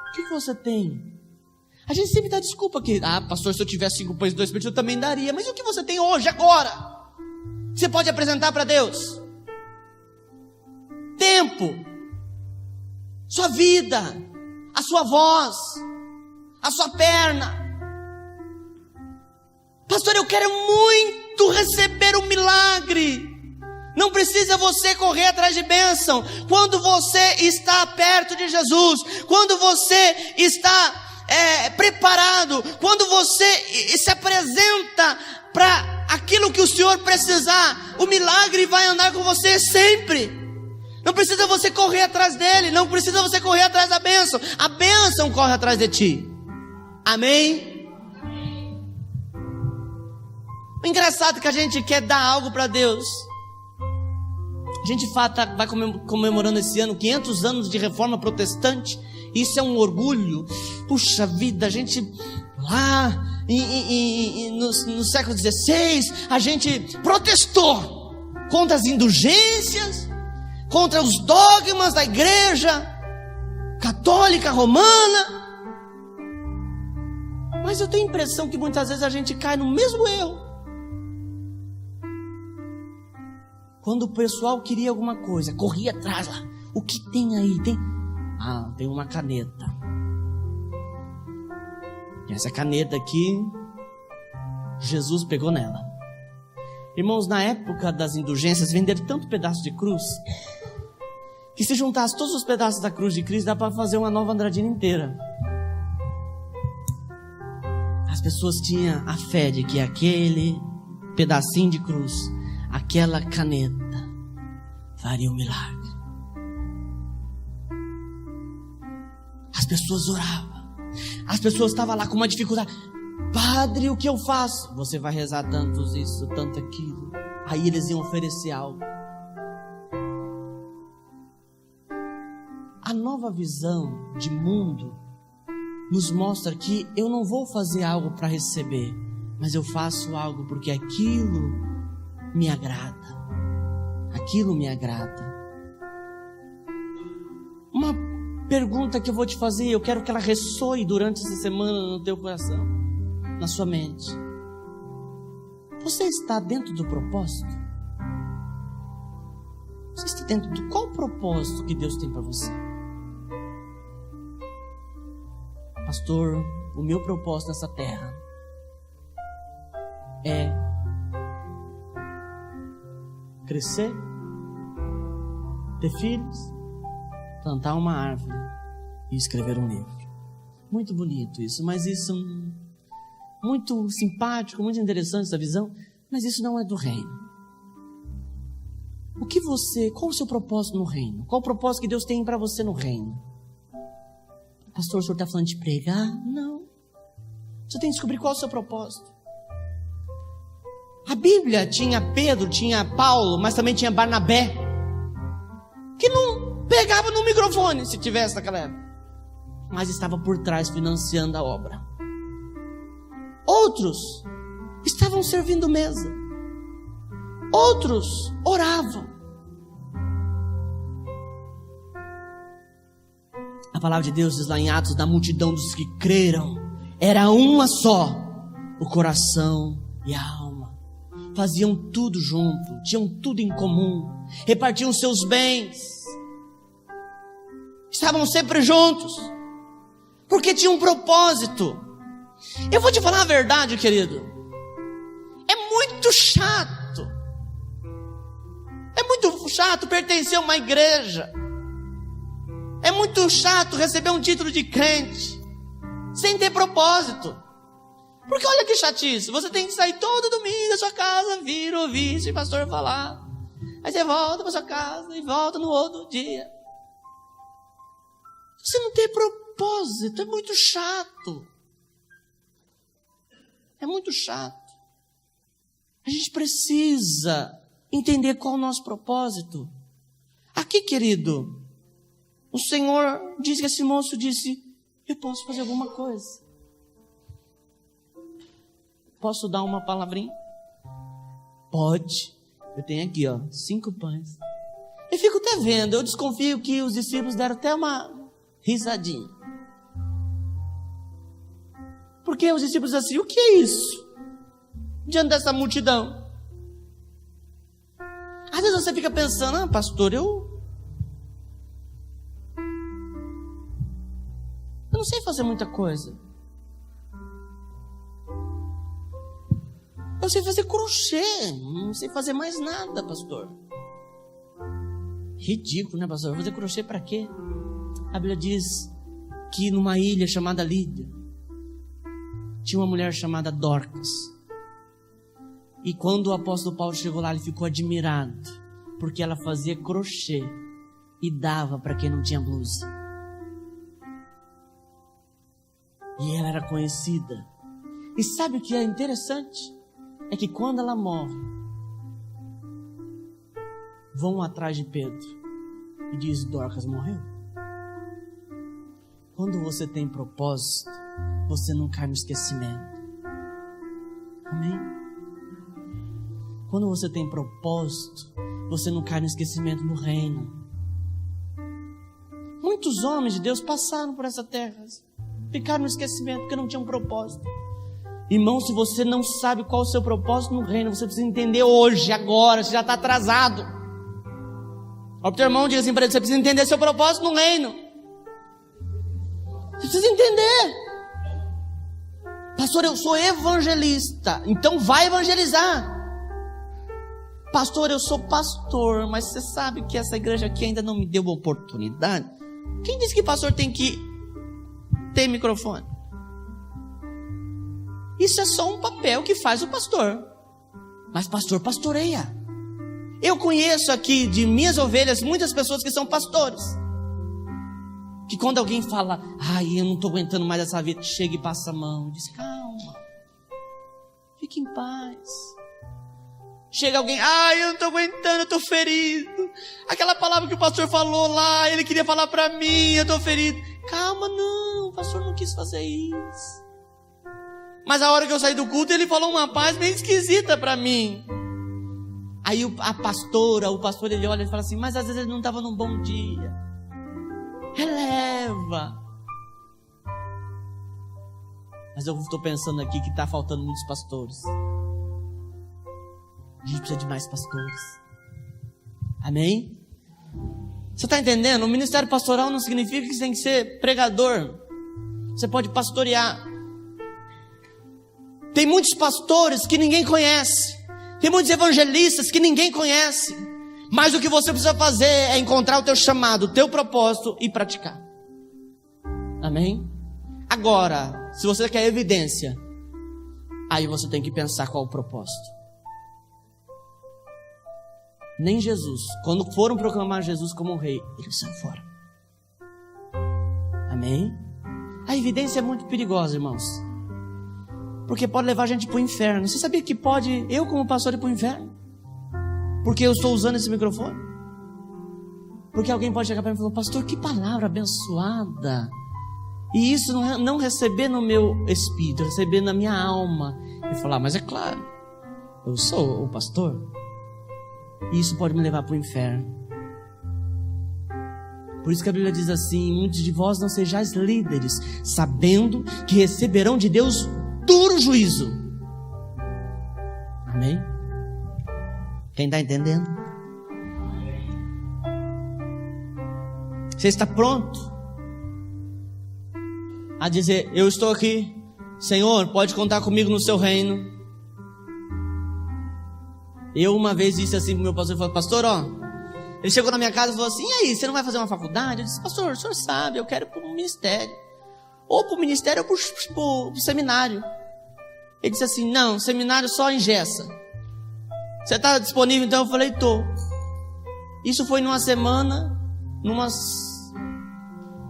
O que você tem? A gente sempre dá desculpa que, pastor, se eu tivesse 5 pães e 2 peixes eu também daria. Mas o que você tem hoje, agora? Que você pode apresentar para Deus? Tempo, sua vida, a sua voz, a sua perna. Pastor, eu quero muito receber um milagre. Não precisa você correr atrás de bênção. Quando você está perto de Jesus, quando você está preparado, quando você se apresenta para aquilo que o Senhor precisar, o milagre vai andar com você sempre. Não precisa você correr atrás dele, não precisa você correr atrás da bênção. A bênção corre atrás de ti. Amém? O engraçado é que a gente quer dar algo para Deus. A gente vai comemorando esse ano 500 anos de reforma protestante. Isso é um orgulho. Puxa vida, a gente lá no século XVI, a gente protestou contra as indulgências, contra os dogmas da igreja católica romana. Mas eu tenho a impressão que muitas vezes a gente cai no mesmo erro. Quando o pessoal queria alguma coisa, corria atrás lá. O que tem aí? Tem uma caneta. E essa caneta aqui, Jesus pegou nela. Irmãos, na época das indulgências, venderam tanto pedaço de cruz, que se juntasse todos os pedaços da cruz de Cristo, dá para fazer uma Nova Andradina inteira. As pessoas tinham a fé de que aquele pedacinho de cruz, aquela caneta, faria um milagre. As pessoas oravam. As pessoas estavam lá com uma dificuldade. Padre, o que eu faço? Você vai rezar tanto isso, tanto aquilo. Aí eles iam oferecer algo. A nova visão de mundo nos mostra que eu não vou fazer algo para receber, mas eu faço algo porque aquilo me agrada. Aquilo me agrada. pergunta que eu vou te fazer, eu quero que ela ressoe durante essa semana no teu coração, na sua mente. Você está dentro do propósito? Você está dentro do qual propósito que Deus tem para você? Pastor, o meu propósito nessa terra é crescer, ter filhos, plantar uma árvore e escrever um livro. Muito bonito isso, mas isso muito simpático, muito interessante essa visão, mas isso não é do reino. Qual o seu propósito no reino? Qual o propósito que Deus tem para você no reino? Pastor, o senhor está falando de pregar? Não. Você tem que descobrir qual é o seu propósito. A Bíblia tinha Pedro, tinha Paulo, mas também tinha Barnabé, que não pegava no microfone se tivesse naquela época, mas estava por trás financiando a obra. Outros estavam servindo mesa. Outros oravam. A palavra de Deus diz lá em Atos, da multidão dos que creram, era uma só, o coração e a alma. Faziam tudo junto, tinham tudo em comum, repartiam seus bens, estavam sempre juntos, porque tinham um propósito. Eu vou te falar a verdade, querido, é muito chato pertencer a uma igreja, é muito chato receber um título de crente sem ter propósito. Porque olha que chatice, você tem que sair todo domingo da sua casa, vir ouvir esse pastor falar, aí você volta para sua casa e volta no outro dia. Você não tem propósito, é muito chato. É muito chato. A gente precisa entender qual é o nosso propósito. Aqui, querido, o Senhor disse que esse moço disse, eu posso fazer alguma coisa. Posso dar uma palavrinha? Pode. Eu tenho aqui, 5 pães. Eu fico até vendo, eu desconfio que os discípulos deram até uma risadinha. Porque os discípulos assim, o que é isso? Diante dessa multidão. Às vezes você fica pensando, pastor, eu não sei fazer muita coisa. Eu sei fazer crochê, não sei fazer mais nada, pastor. Ridículo, né, pastor? Eu vou fazer crochê para quê? A Bíblia diz que numa ilha chamada Lídia tinha uma mulher chamada Dorcas. E quando o apóstolo Paulo chegou lá, ele ficou admirado, porque ela fazia crochê e dava para quem não tinha blusa. E ela era conhecida. E sabe o que é interessante? É que quando ela morre, vão atrás de Pedro e diz, Dorcas morreu. Quando você tem propósito, você não cai no esquecimento. Amém? Quando você tem propósito, você não cai no esquecimento do reino. Muitos homens de Deus passaram por essa terra, ficaram no esquecimento porque não tinham um propósito. Irmão, se você não sabe qual é o seu propósito no reino, você precisa entender hoje, agora, você já está atrasado. Olha o teu irmão, diga assim para ele, você precisa entender seu propósito no reino. Você precisa entender. Pastor, eu sou evangelista, então vai evangelizar. Pastor, eu sou pastor, mas você sabe que essa igreja aqui ainda não me deu oportunidade. Quem disse que pastor tem que ter microfone? Isso é só um papel que faz o pastor. Mas pastor pastoreia. Eu conheço aqui de minhas ovelhas muitas pessoas que são pastores, que quando alguém fala, eu não estou aguentando mais essa vida, chega e passa a mão, diz, calma, fique em paz. Chega alguém, eu não estou aguentando, eu estou ferido. Aquela palavra que o pastor falou lá, ele queria falar para mim, eu estou ferido. Calma, não, o pastor não quis fazer isso. Mas a hora que eu saí do culto, ele falou uma paz bem esquisita para mim. Aí a pastora, o pastor, ele olha e fala assim, mas às vezes ele não estava num bom dia. releva. Mas eu estou pensando aqui que está faltando muitos pastores. A gente precisa de mais pastores. Amém? Você está entendendo? O ministério pastoral não significa que você tem que ser pregador. Você pode pastorear. Tem muitos pastores que ninguém conhece. Tem muitos evangelistas que ninguém conhece. Mas o que você precisa fazer é encontrar o teu chamado, o teu propósito e praticar. Amém? Agora, se você quer evidência, aí você tem que pensar qual o propósito. Nem Jesus, quando foram proclamar Jesus como rei, ele saiu fora. Amém? A evidência é muito perigosa, irmãos. Porque pode levar a gente para o inferno. Você sabia que pode, eu como pastor, ir para o inferno? Porque eu estou usando esse microfone? Porque alguém pode chegar para mim e falar: pastor, que palavra abençoada. E isso não receber no meu espírito, receber na minha alma. E falar: mas é claro, eu sou o pastor. E isso pode me levar para o inferno. Por isso que a Bíblia diz assim: muitos de vós não sejais líderes, sabendo que receberão de Deus duro juízo. Amém? Quem está entendendo? Você está pronto a dizer: eu estou aqui, Senhor, pode contar comigo no seu reino? Eu uma vez disse assim pro meu pastor, falou: pastor, ó, ele chegou na minha casa e falou assim: e aí, você não vai fazer uma faculdade? Eu disse: pastor, o senhor sabe, eu quero ir para o ministério. Ou para o ministério ou para o seminário. Ele disse assim: não, seminário só em Gessa. Você está disponível? Então eu falei: tô. Isso foi numa semana,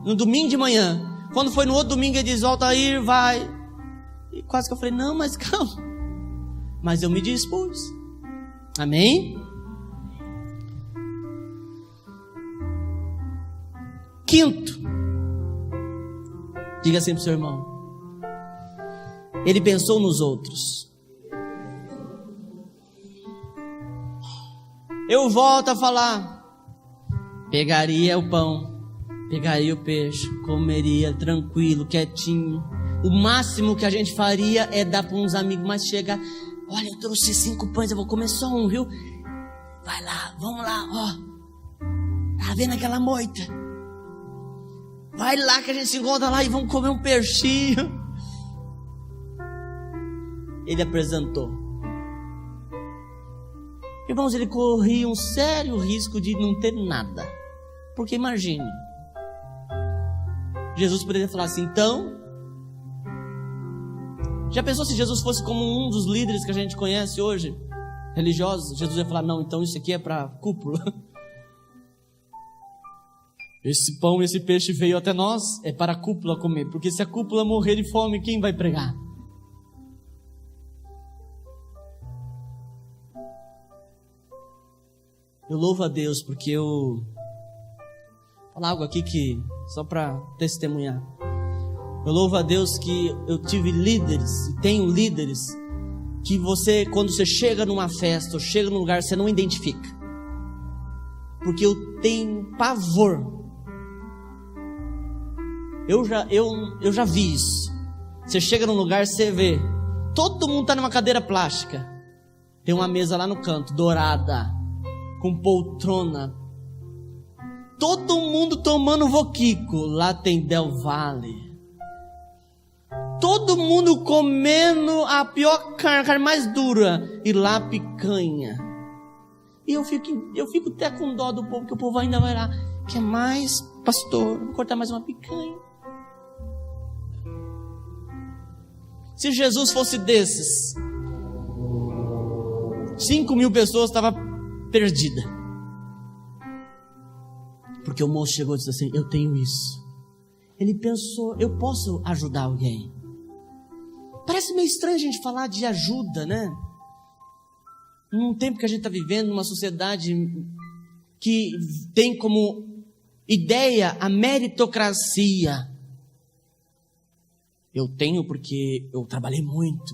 no domingo de manhã. Quando foi no outro domingo, ele diz: volta aí, vai. E quase que eu falei: não, mas calma. Mas eu me dispus. Amém? Quinto, diga assim para o seu irmão: ele pensou nos outros. Eu volto a falar: pegaria o pão, pegaria o peixe, comeria tranquilo, quietinho. O máximo que a gente faria é dar para uns amigos, mas chega: olha, eu trouxe 5 pães, eu vou comer só um, viu? Vai lá, vamos lá, ó. Tá vendo aquela moita? Vai lá que a gente se encontra lá e vamos comer um peixinho. Ele apresentou. Irmãos, ele corria um sério risco de não ter nada. Porque imagine, Jesus poderia falar assim: então, já pensou se Jesus fosse como um dos líderes que a gente conhece hoje, religiosos? Jesus ia falar: não, então isso aqui é para cúpula. Esse pão, esse peixe veio até nós, é para a cúpula comer. Porque se a cúpula morrer de fome, quem vai pregar? Eu louvo a Deus porque eu... Vou falar algo aqui que... Só para testemunhar. Eu louvo a Deus que eu tive líderes, e tenho líderes, que você, quando você chega numa festa, ou chega num lugar, você não identifica. Porque eu tenho pavor. Eu já vi isso. Você chega num lugar, você vê, todo mundo está numa cadeira plástica. Tem uma mesa lá no canto, dourada, com poltrona. Todo mundo tomando voquico. Lá tem Del Valle. Todo mundo comendo a pior carne mais dura. E lá picanha. E eu fico até com dó do povo, que o povo ainda vai lá: quer mais, pastor? Vou cortar mais uma picanha. Se Jesus fosse desses, 5.000 pessoas estavam perdidas. Porque o moço chegou e disse assim: eu tenho isso. Ele pensou: eu posso ajudar alguém. Parece meio estranho a gente falar de ajuda, né? Num tempo que a gente está vivendo, numa sociedade que tem como ideia a meritocracia. Eu tenho porque eu trabalhei muito.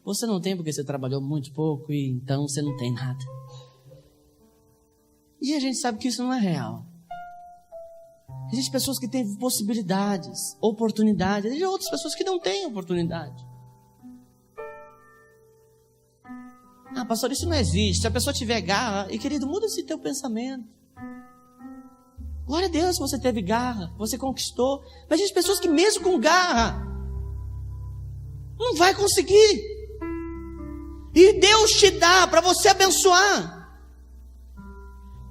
Você não tem porque você trabalhou muito pouco e então você não tem nada. E a gente sabe que isso não é real. Existem pessoas que têm possibilidades, oportunidades. Existem outras pessoas que não têm oportunidade. Ah, pastor, isso não existe. Se a pessoa tiver garra, e querido, muda esse teu pensamento. Glória a Deus, você teve garra, você conquistou. Mas existem pessoas que mesmo com garra, não vai conseguir. E Deus te dá para você abençoar.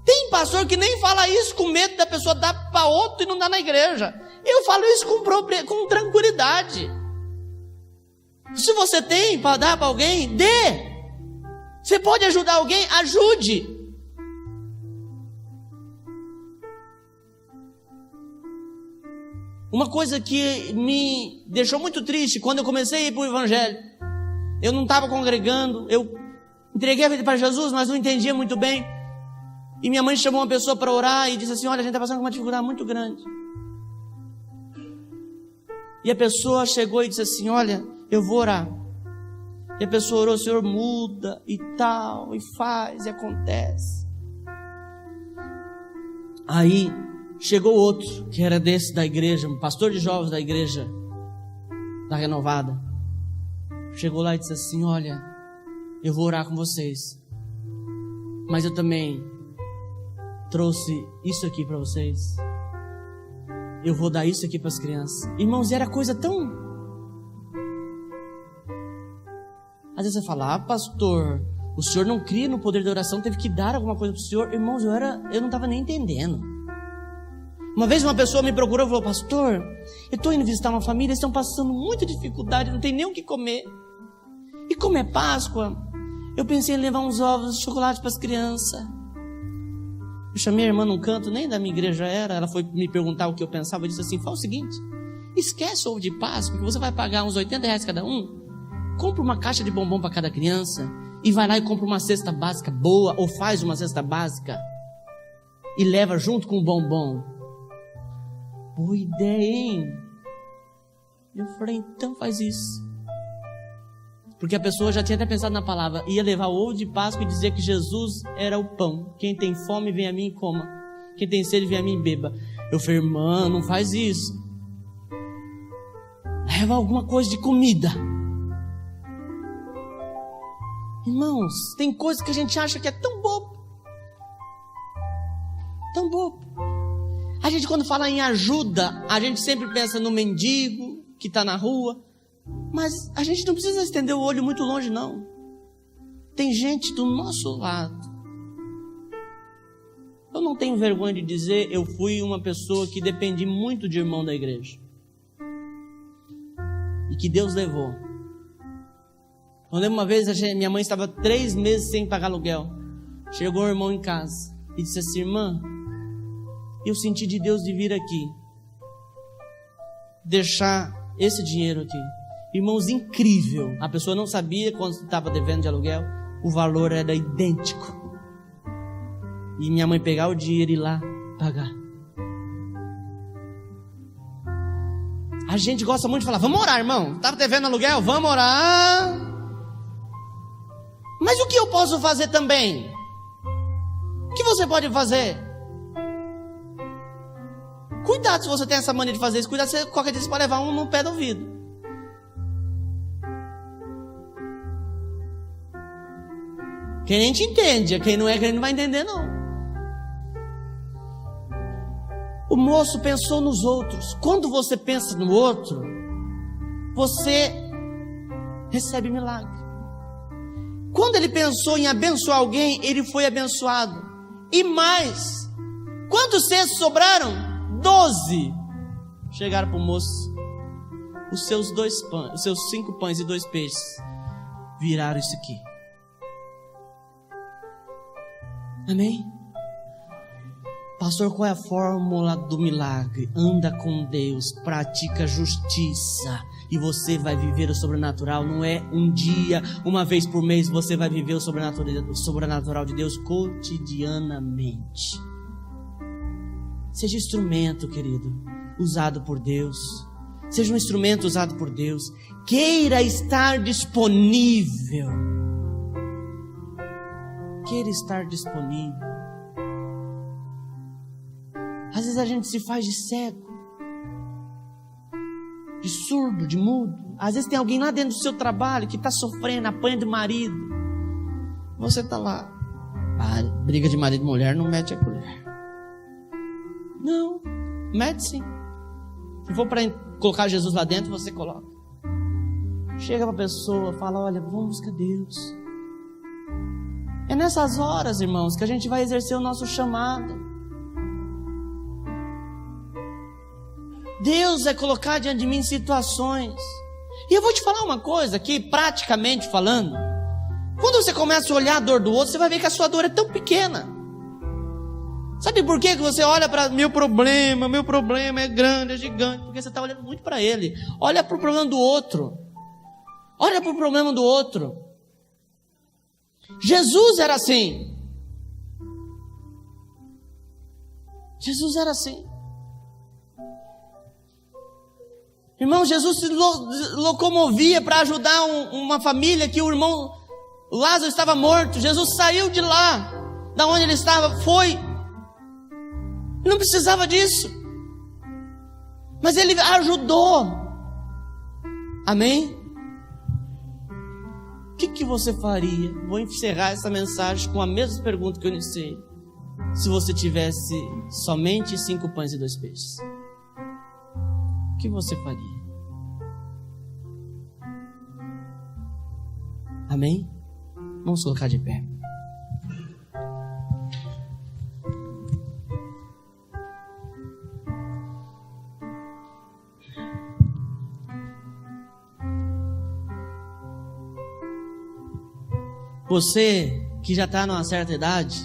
Tem pastor que nem fala isso com medo da pessoa dar para outro e não dar na igreja. Eu falo isso com tranquilidade. Se você tem para dar para alguém, dê. Você pode ajudar alguém, ajude. Uma coisa que me deixou muito triste quando eu comecei a ir para o Evangelho. Eu não estava congregando, eu entreguei a vida para Jesus, mas não entendia muito bem. E minha mãe chamou uma pessoa para orar e disse assim: olha, a gente está passando por uma dificuldade muito grande. E a pessoa chegou e disse assim: olha, eu vou orar. E a pessoa orou: Senhor, muda e tal, e faz, e acontece. Aí chegou outro, que era desse da igreja, um pastor de jovens da igreja da Renovada. Chegou lá e disse assim: olha, eu vou orar com vocês, mas eu também trouxe isso aqui para vocês. Eu vou dar isso aqui para as crianças. Irmãos, era coisa tão... Às vezes você fala: ah, pastor, o senhor não cria no poder da oração, teve que dar alguma coisa para o senhor. Irmãos, eu não estava nem entendendo. Uma vez uma pessoa me procurou e falou: pastor, eu estou indo visitar uma família, eles estão passando muita dificuldade, não tem nem o que comer. E como é Páscoa, eu pensei em levar uns ovos de chocolate para as crianças. Eu chamei a irmã num canto, nem da minha igreja era. Ela foi me perguntar o que eu pensava. Eu disse assim: fala o seguinte, esquece o ovo de Páscoa, que você vai pagar uns R$80 cada um. Compra uma caixa de bombom para cada criança e vai lá e compra uma cesta básica boa, ou faz uma cesta básica e leva junto com o bombom. Boa ideia, hein? Eu falei: então faz isso. Porque a pessoa já tinha até pensado na palavra, ia levar o ovo de Páscoa e dizer que Jesus era o pão. Quem tem fome, vem a mim e coma. Quem tem sede, vem a mim e beba. Eu falei: irmã, não faz isso. Leva alguma coisa de comida. Irmãos, tem coisas que a gente acha que é tão bobo. Tão bobo. A gente, quando fala em ajuda, a gente sempre pensa no mendigo que está na rua. Mas a gente não precisa estender o olho muito longe, não. Tem gente do nosso lado. Eu não tenho vergonha de dizer, eu fui uma pessoa que dependi muito de irmão da igreja. E que Deus levou. Eu lembro uma vez, minha mãe estava 3 meses sem pagar aluguel. Chegou um irmão em casa e disse assim: irmã, eu senti de Deus de vir aqui, deixar esse dinheiro aqui. Irmãos, incrível. A pessoa não sabia quando estava devendo de aluguel, o valor era idêntico. E minha mãe pegar o dinheiro e ir lá pagar. A gente gosta muito de falar: vamos orar, irmão. Estava devendo aluguel? Vamos orar. Mas o que eu posso fazer também? O que você pode fazer? Cuidado se você tem essa mania de fazer isso. Cuidado se qualquer dia você pode levar um no pé do ouvido. Crente entende, quem não é crente não vai entender, não. O moço pensou nos outros. Quando você pensa no outro, você recebe milagre. Quando ele pensou em abençoar alguém, ele foi abençoado. E mais, quantos cestos sobraram? 12. Chegaram para o moço: os seus 5 pães e 2 peixes viraram isso aqui. Amém? Pastor, qual é a fórmula do milagre? Anda com Deus, pratica justiça, e você vai viver o sobrenatural. Não é um dia, uma vez por mês, você vai viver o sobrenatural de Deus cotidianamente. Seja instrumento, querido, usado por Deus. Seja um instrumento usado por Deus. Queira estar disponível. Queira estar disponível. Às Às vezes a gente se faz de cego, de surdo, de mudo. Às vezes tem alguém lá dentro do seu trabalho que está sofrendo, apanha do marido. Você está lá. Briga de marido e mulher, não mete a colher. Não, mete sim. Se for para colocar Jesus lá dentro, você coloca. Chega para a pessoa, fala, olha, vamos buscar Deus. É nessas horas, irmãos, que a gente vai exercer o nosso chamado. Deus vai colocar diante de mim situações. E eu vou te falar uma coisa aqui, praticamente falando. Quando você começa a olhar a dor do outro, você vai ver que a sua dor é tão pequena. Sabe por quê que você olha para meu problema é grande, é gigante? Porque você está olhando muito para ele. Olha para o problema do outro. Olha para o problema do outro. Jesus era assim. Jesus era assim. Irmão, Jesus se locomovia para ajudar uma família que o irmão Lázaro estava morto. Jesus saiu de lá, da onde ele estava, foi. Ele não precisava disso, mas ele ajudou. Amém? O que você faria? Vou encerrar essa mensagem com a mesma pergunta que eu iniciei. Se você tivesse somente 5 pães e 2 peixes, o que você faria? Amém? Vamos colocar de pé. Você que já está numa certa idade,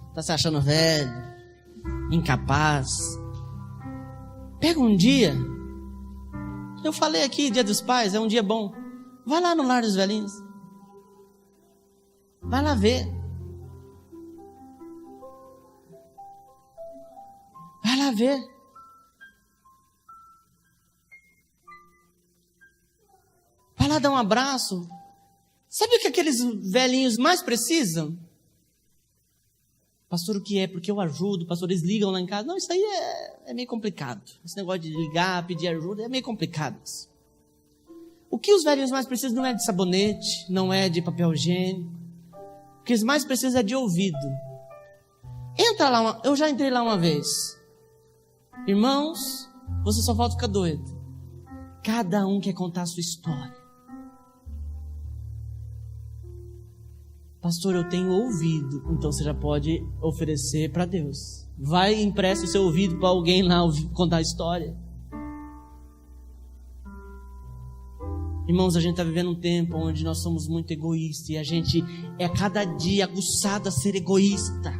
está se achando velho, incapaz, pega um dia. Eu falei aqui, Dia dos Pais, é um dia bom. Vai lá no Lar dos Velhinhos. Vai lá ver. Vai lá ver. Vai lá dar um abraço. Sabe o que aqueles velhinhos mais precisam? Pastor, o que é? Porque eu ajudo. Pastor, eles ligam lá em casa. Não, isso aí é meio complicado. Esse negócio de ligar, pedir ajuda, é meio complicado. O que os velhinhos mais precisam não é de sabonete, não é de papel higiênico. O que eles mais precisam é de ouvido. Entra lá, eu já entrei lá uma vez. Irmãos, você só falta ficar doido. Cada um quer contar a sua história. Pastor, eu tenho ouvido. Então você já pode oferecer para Deus. Vai e empresta o seu ouvido para alguém lá contar a história. Irmãos, a gente está vivendo um tempo onde nós somos muito egoístas. E a gente é a cada dia aguçado a ser egoísta.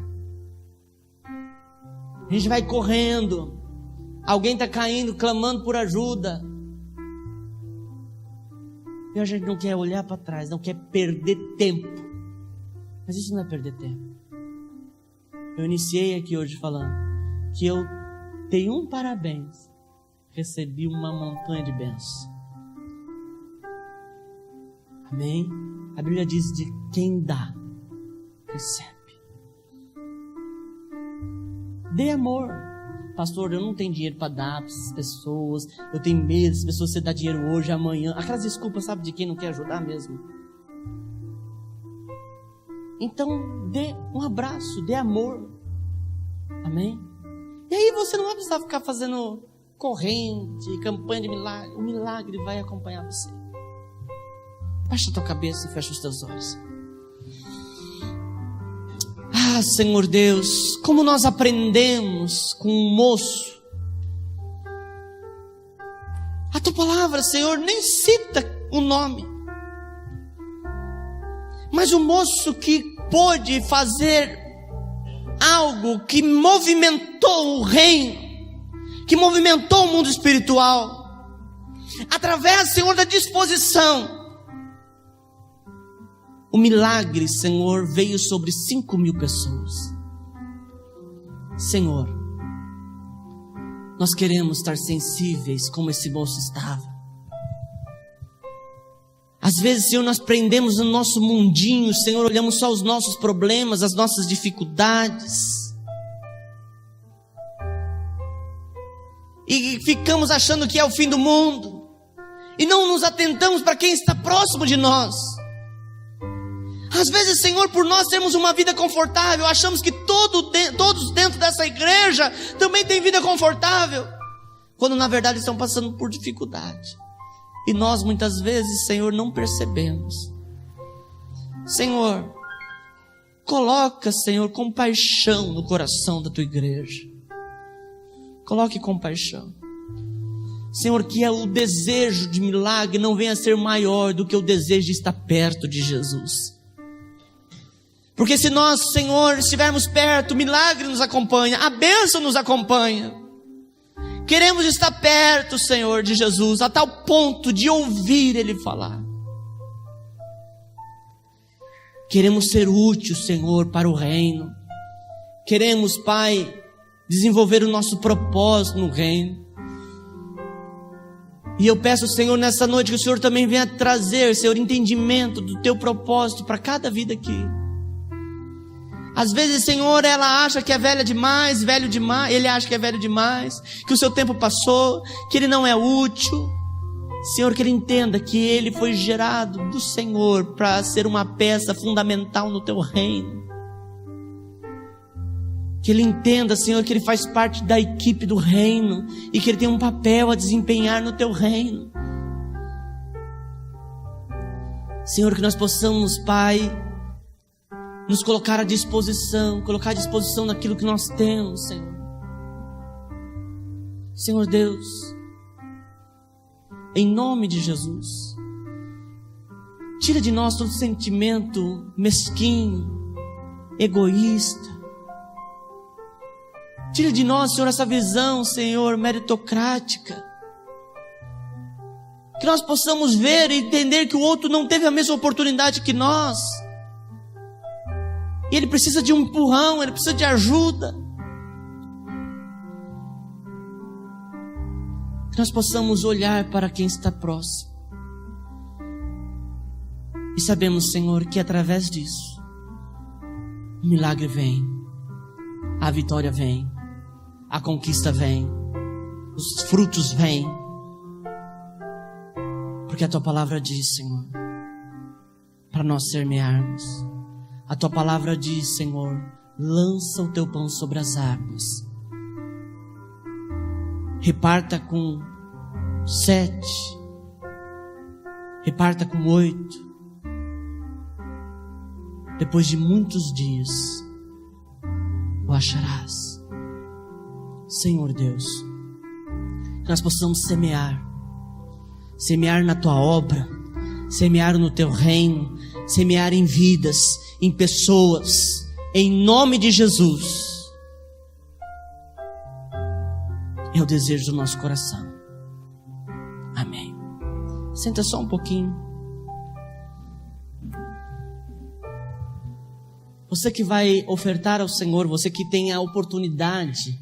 A gente vai correndo. Alguém está caindo, clamando por ajuda. E a gente não quer olhar para trás, não quer perder tempo. Mas isso não é perder tempo. Eu iniciei aqui hoje falando que eu tenho um parabéns. Recebi uma montanha de bênçãos. Amém? A Bíblia diz de quem dá, recebe. Dê amor. Pastor, eu não tenho dinheiro para dar para essas pessoas. Eu tenho medo das pessoas você dar dinheiro hoje, amanhã. Aquelas desculpas, sabe, de quem não quer ajudar mesmo. Então, dê um abraço, dê amor. Amém? E aí você não vai precisar ficar fazendo corrente, campanha de milagre. O milagre vai acompanhar você. Baixa a tua cabeça e fecha os teus olhos. Ah, Senhor Deus, como nós aprendemos com um moço. A tua palavra, Senhor, nem cita o nome. Mas o moço que pôde fazer algo que movimentou o reino, que movimentou o mundo espiritual, através, Senhor, da disposição. O milagre, Senhor, veio sobre 5.000 pessoas. Senhor, nós queremos estar sensíveis como esse moço estava. Às vezes, Senhor, nós prendemos no nosso mundinho, Senhor, olhamos só os nossos problemas, as nossas dificuldades. e ficamos achando que é o fim do mundo, e não nos atentamos para quem está próximo de nós. Às vezes, Senhor, por nós termos uma vida confortável, achamos que todos dentro dessa igreja também têm vida confortável, quando na verdade estão passando por dificuldade. E nós muitas vezes, Senhor, não percebemos. Senhor, coloca, Senhor, compaixão no coração da tua igreja. Coloque compaixão. Senhor, que o desejo de milagre não venha a ser maior do que o desejo de estar perto de Jesus. Porque se nós, Senhor, estivermos perto, o milagre nos acompanha, a bênção nos acompanha. Queremos estar perto, Senhor, de Jesus, a tal ponto de ouvir Ele falar. Queremos ser úteis, Senhor, para o reino. Queremos, Pai, desenvolver o nosso propósito no reino. E eu peço, Senhor, nessa noite, que o Senhor também venha trazer, Senhor, entendimento do Teu propósito para cada vida aqui. Às vezes, Senhor, ela acha que é velha demais, velho demais, ele acha que é velho demais, que o seu tempo passou, que ele não é útil. Senhor, que ele entenda que ele foi gerado do Senhor para ser uma peça fundamental no teu reino. Que ele entenda, Senhor, que ele faz parte da equipe do reino e que ele tem um papel a desempenhar no teu reino. Senhor, que nós possamos, Pai, nos colocar à disposição, colocar à disposição daquilo que nós temos, Senhor. Senhor Deus, em nome de Jesus, tira de nós todo sentimento mesquinho, egoísta. Tira de nós, Senhor, essa visão, Senhor, meritocrática. Que nós possamos ver e entender que o outro não teve a mesma oportunidade que nós. E ele precisa de um empurrão, ele precisa de ajuda. Que nós possamos olhar para quem está próximo. E sabemos, Senhor, que através disso, o milagre vem, a vitória vem, a conquista vem, os frutos vêm. Porque a Tua palavra diz, Senhor, para nós semearmos. A Tua palavra diz, Senhor, lança o Teu pão sobre as águas. Reparta com 7. Reparta com 8. Depois de muitos dias, o acharás. Senhor Deus, que nós possamos semear. Semear na Tua obra. Semear no Teu reino. Semear em vidas, em pessoas, em nome de Jesus. É o desejo do nosso coração. Amém. Senta só um pouquinho. Você que vai ofertar ao Senhor, você que tem a oportunidade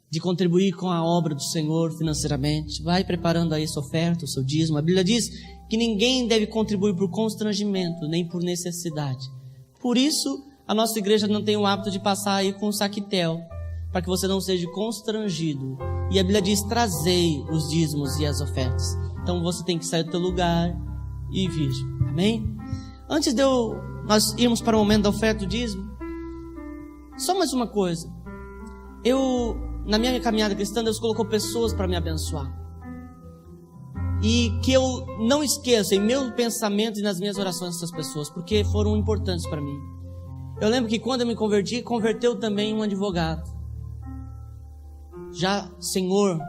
de contribuir com a obra do Senhor financeiramente, vai preparando aí sua oferta, o seu dízimo. A Bíblia diz que ninguém deve contribuir por constrangimento, nem por necessidade. Por isso, a nossa igreja não tem o hábito de passar aí com o saquitel, para que você não seja constrangido. E a Bíblia diz, trazei os dízimos e as ofertas. Então você tem que sair do teu lugar e vir. Amém? Antes de nós irmos para o momento da oferta do dízimo, só mais uma coisa. Na minha caminhada cristã, Deus colocou pessoas para me abençoar. E que eu não esqueça em meu pensamento e nas minhas orações essas pessoas, porque foram importantes para mim. Eu lembro que quando eu me converti, converteu também um advogado, já senhor,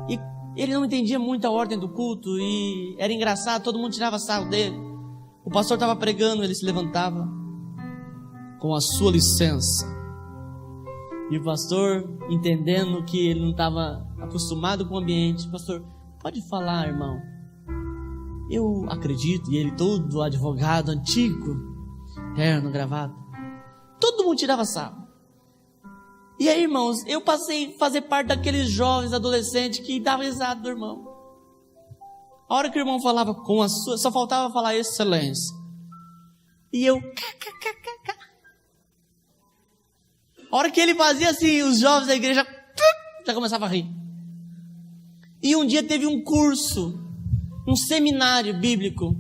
e ele não entendia muito a ordem do culto, e era engraçado, todo mundo tirava sarro dele. O pastor estava pregando, ele se levantava, com a sua licença. E o pastor, entendendo que ele não estava acostumado com o ambiente, pastor, pode falar, irmão. Eu acredito, e ele todo advogado antigo, terno, gravata, todo mundo tirava sarro. E aí, irmãos, eu passei a fazer parte daqueles jovens, adolescentes que davam risada do irmão. A hora que o irmão falava com a sua, só faltava falar excelência. E eu, A hora que ele fazia assim, os jovens da igreja já começava a rir. E um dia teve um curso, um seminário bíblico,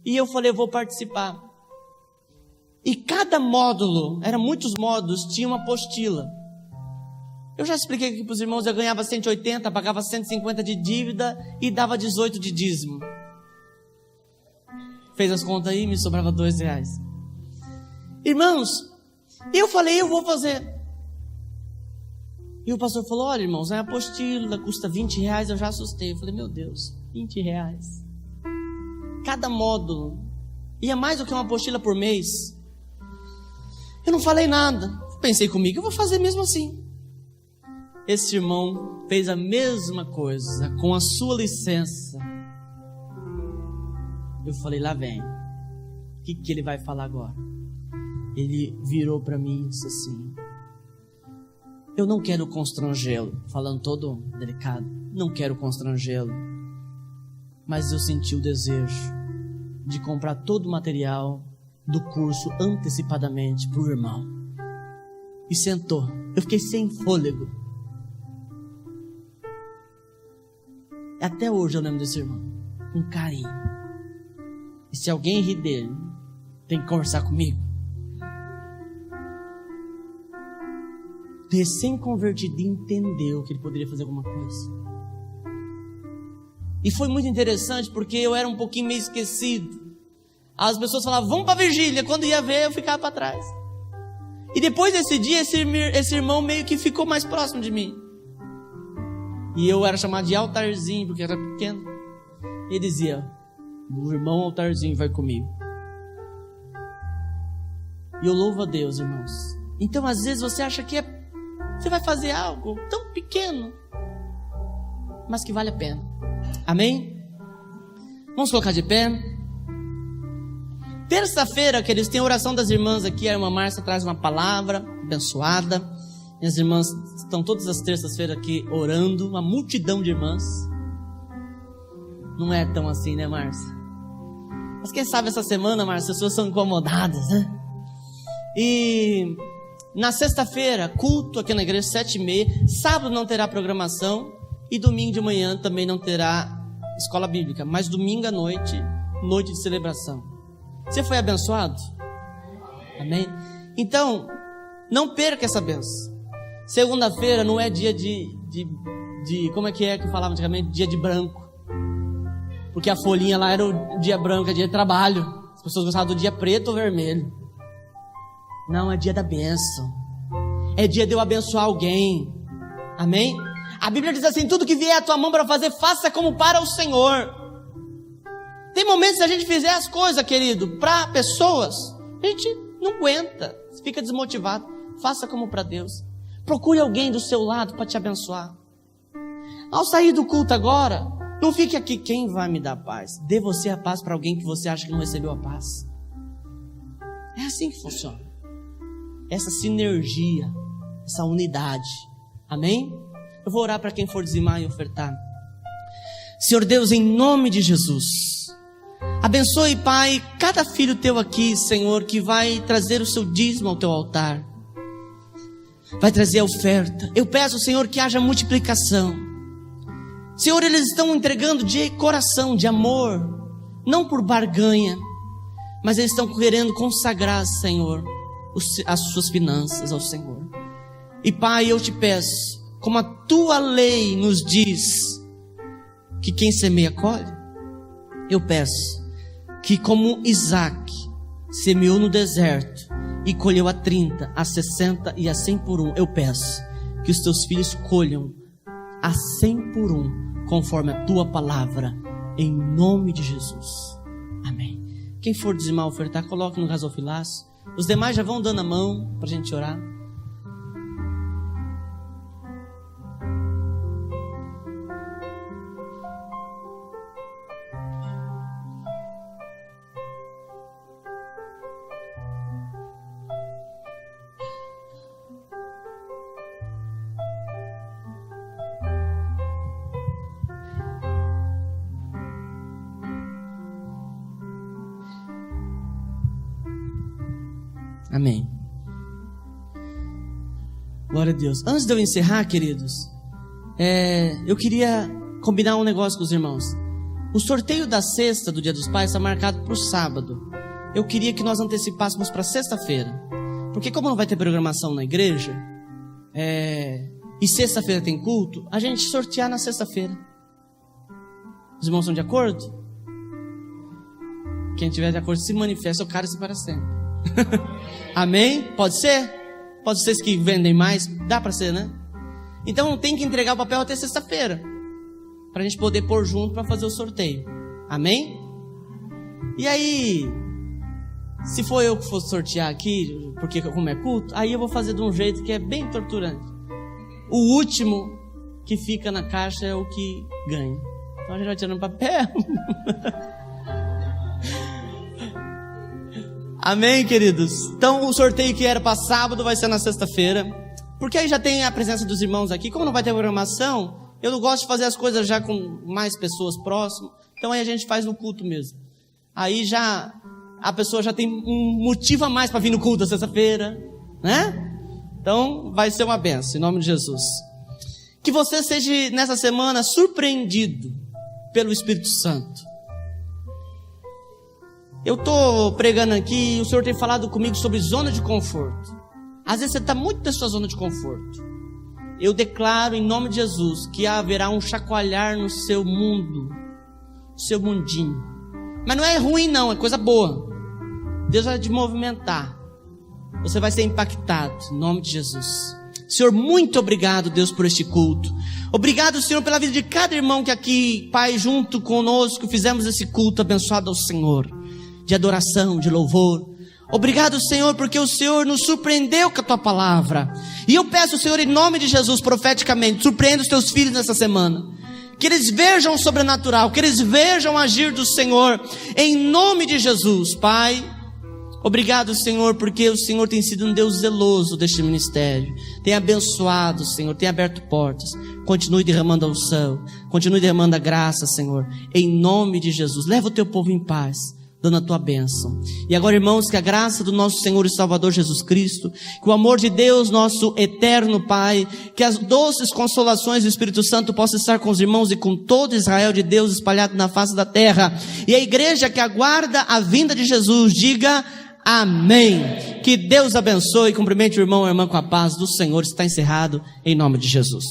e eu falei, eu vou participar. E cada módulo, eram muitos módulos, tinha uma apostila. Eu já expliquei aqui para os irmãos, eu ganhava 180, pagava 150 de dívida e dava 18 de dízimo. Fez as contas aí, me sobrava R$2. Irmãos, eu falei, eu vou fazer. E o pastor falou, olha irmãos, a apostila custa R$20, eu já assustei. Eu falei, meu Deus, R$20. Cada módulo. Ia mais do que uma apostila por mês. Eu não falei nada. Pensei comigo, eu vou fazer mesmo assim. Esse irmão fez a mesma coisa, com a sua licença. Eu falei, lá vem. O que ele vai falar agora? Ele virou para mim e disse assim, eu não quero constrangê-lo, falando todo delicado, não quero constrangê-lo, mas eu senti o desejo de comprar todo o material do curso antecipadamente para o irmão. E sentou. Eu fiquei sem fôlego. Até hoje eu lembro desse irmão, com carinho. E se alguém rir dele, tem que conversar comigo. Recém-convertido entendeu que ele poderia fazer alguma coisa. E foi muito interessante porque eu era um pouquinho meio esquecido. As pessoas falavam, vamos para Virgília. Quando ia ver, eu ficava para trás. E depois desse dia, esse irmão meio que ficou mais próximo de mim. E eu era chamado de altarzinho, porque era pequeno. E ele dizia, o irmão altarzinho vai comigo. E eu louvo a Deus, irmãos. Então às vezes você acha que você vai fazer algo tão pequeno, mas que vale a pena. Amém? Vamos colocar de pé. Terça-feira, queridos, tem a oração das irmãs aqui. A irmã Márcia traz uma palavra abençoada. Minhas irmãs estão todas as terças-feiras aqui orando. Uma multidão de irmãs. Não é tão assim, né, Márcia? Mas quem sabe essa semana, Márcia, as pessoas são incomodadas, né? E na sexta-feira, culto aqui na igreja, 7h30. Sábado não terá programação. E domingo de manhã também não terá escola bíblica. Mas domingo à noite, noite de celebração. Você foi abençoado? Amém? Então, não perca essa bênção. Segunda-feira não é dia de como é que falava antigamente? Dia de branco. Porque a folhinha lá era o dia branco, é dia de trabalho. As pessoas gostavam do dia preto ou vermelho. Não, é dia da bênção. É dia de eu abençoar alguém. Amém? A Bíblia diz assim, tudo que vier à tua mão para fazer, faça como para o Senhor. Tem momentos que a gente fizer as coisas, querido, para pessoas, a gente não aguenta, fica desmotivado. Faça como para Deus. Procure alguém do seu lado para te abençoar. Ao sair do culto agora, não fique aqui, quem vai me dar paz? Dê você a paz para alguém que você acha que não recebeu a paz. É assim que funciona. Essa sinergia, essa unidade. Amém? Eu vou orar para quem for dizimar e ofertar. Senhor Deus, em nome de Jesus, abençoe, Pai, cada filho teu aqui, Senhor, que vai trazer o seu dízimo ao teu altar. Vai trazer a oferta. Eu peço, Senhor, que haja multiplicação. Senhor, eles estão entregando de coração, de amor, não por barganha, mas eles estão querendo consagrar, Senhor, as suas finanças ao Senhor. E Pai, eu te peço, como a tua lei nos diz que quem semeia colhe, eu peço que como Isaac semeou no deserto e colheu a 30, a 60 e a 100 por 1, eu peço que os teus filhos colham a 100 por 1, conforme a tua palavra, em nome de Jesus. Amém. Quem for dizimar, ofertar, coloque no gasofilaço. Os demais já vão dando a mão para a gente orar. Amém. Glória a Deus. Antes de eu encerrar, queridos, eu queria combinar um negócio com os irmãos. O sorteio da sexta do Dia dos Pais está marcado para o sábado. Eu queria que nós antecipássemos para sexta-feira. Porque como não vai ter programação na igreja, e sexta-feira tem culto, a gente sortear na sexta-feira. Os irmãos estão de acordo? Quem tiver de acordo se manifesta, o cara se para sempre. Amém? Pode ser? Pode ser que vendem mais? Dá para ser, né? Então tem que entregar o papel até sexta-feira, para a gente poder pôr junto para fazer o sorteio. Amém? E aí, se for eu que for sortear aqui, porque como é culto, aí eu vou fazer de um jeito que é bem torturante. O último que fica na caixa é o que ganha. Então a gente vai tirando papel. Amém, queridos? Então o sorteio que era para sábado vai ser na sexta-feira. Porque aí já tem a presença dos irmãos aqui. Como não vai ter programação, eu não gosto de fazer as coisas já com mais pessoas próximas. Então aí a gente faz no culto mesmo. Aí já a pessoa já tem um motivo a mais para vir no culto da sexta-feira, né? Então vai ser uma bênção, em nome de Jesus. Que você seja nessa semana surpreendido pelo Espírito Santo. Eu estou pregando aqui e o Senhor tem falado comigo sobre zona de conforto. Às vezes você está muito na sua zona de conforto. Eu declaro em nome de Jesus que haverá um chacoalhar no seu mundo, no seu mundinho. Mas não é ruim não, é coisa boa. Deus vai te movimentar. Você vai ser impactado em nome de Jesus. Senhor, muito obrigado, Deus, por este culto. Obrigado, Senhor, pela vida de cada irmão que aqui, Pai, junto conosco, fizemos esse culto abençoado ao Senhor, de adoração, de louvor. Obrigado, Senhor, porque o Senhor nos surpreendeu com a Tua palavra. E eu peço, Senhor, em nome de Jesus, profeticamente, surpreenda os Teus filhos nessa semana. Que eles vejam o sobrenatural, que eles vejam o agir do Senhor, em nome de Jesus, Pai. Obrigado, Senhor, porque o Senhor tem sido um Deus zeloso deste ministério. Tem abençoado, Senhor, tem aberto portas. Continue derramando a unção, continue derramando a graça, Senhor, em nome de Jesus. Leva o Teu povo em paz, dando a Tua bênção. E agora, irmãos, que a graça do nosso Senhor e Salvador Jesus Cristo, que o amor de Deus, nosso eterno Pai, que as doces consolações do Espírito Santo possam estar com os irmãos e com todo Israel de Deus espalhado na face da terra. E a igreja que aguarda a vinda de Jesus, diga amém. Que Deus abençoe e cumprimente o irmão e a irmã com a paz do Senhor. Está encerrado em nome de Jesus.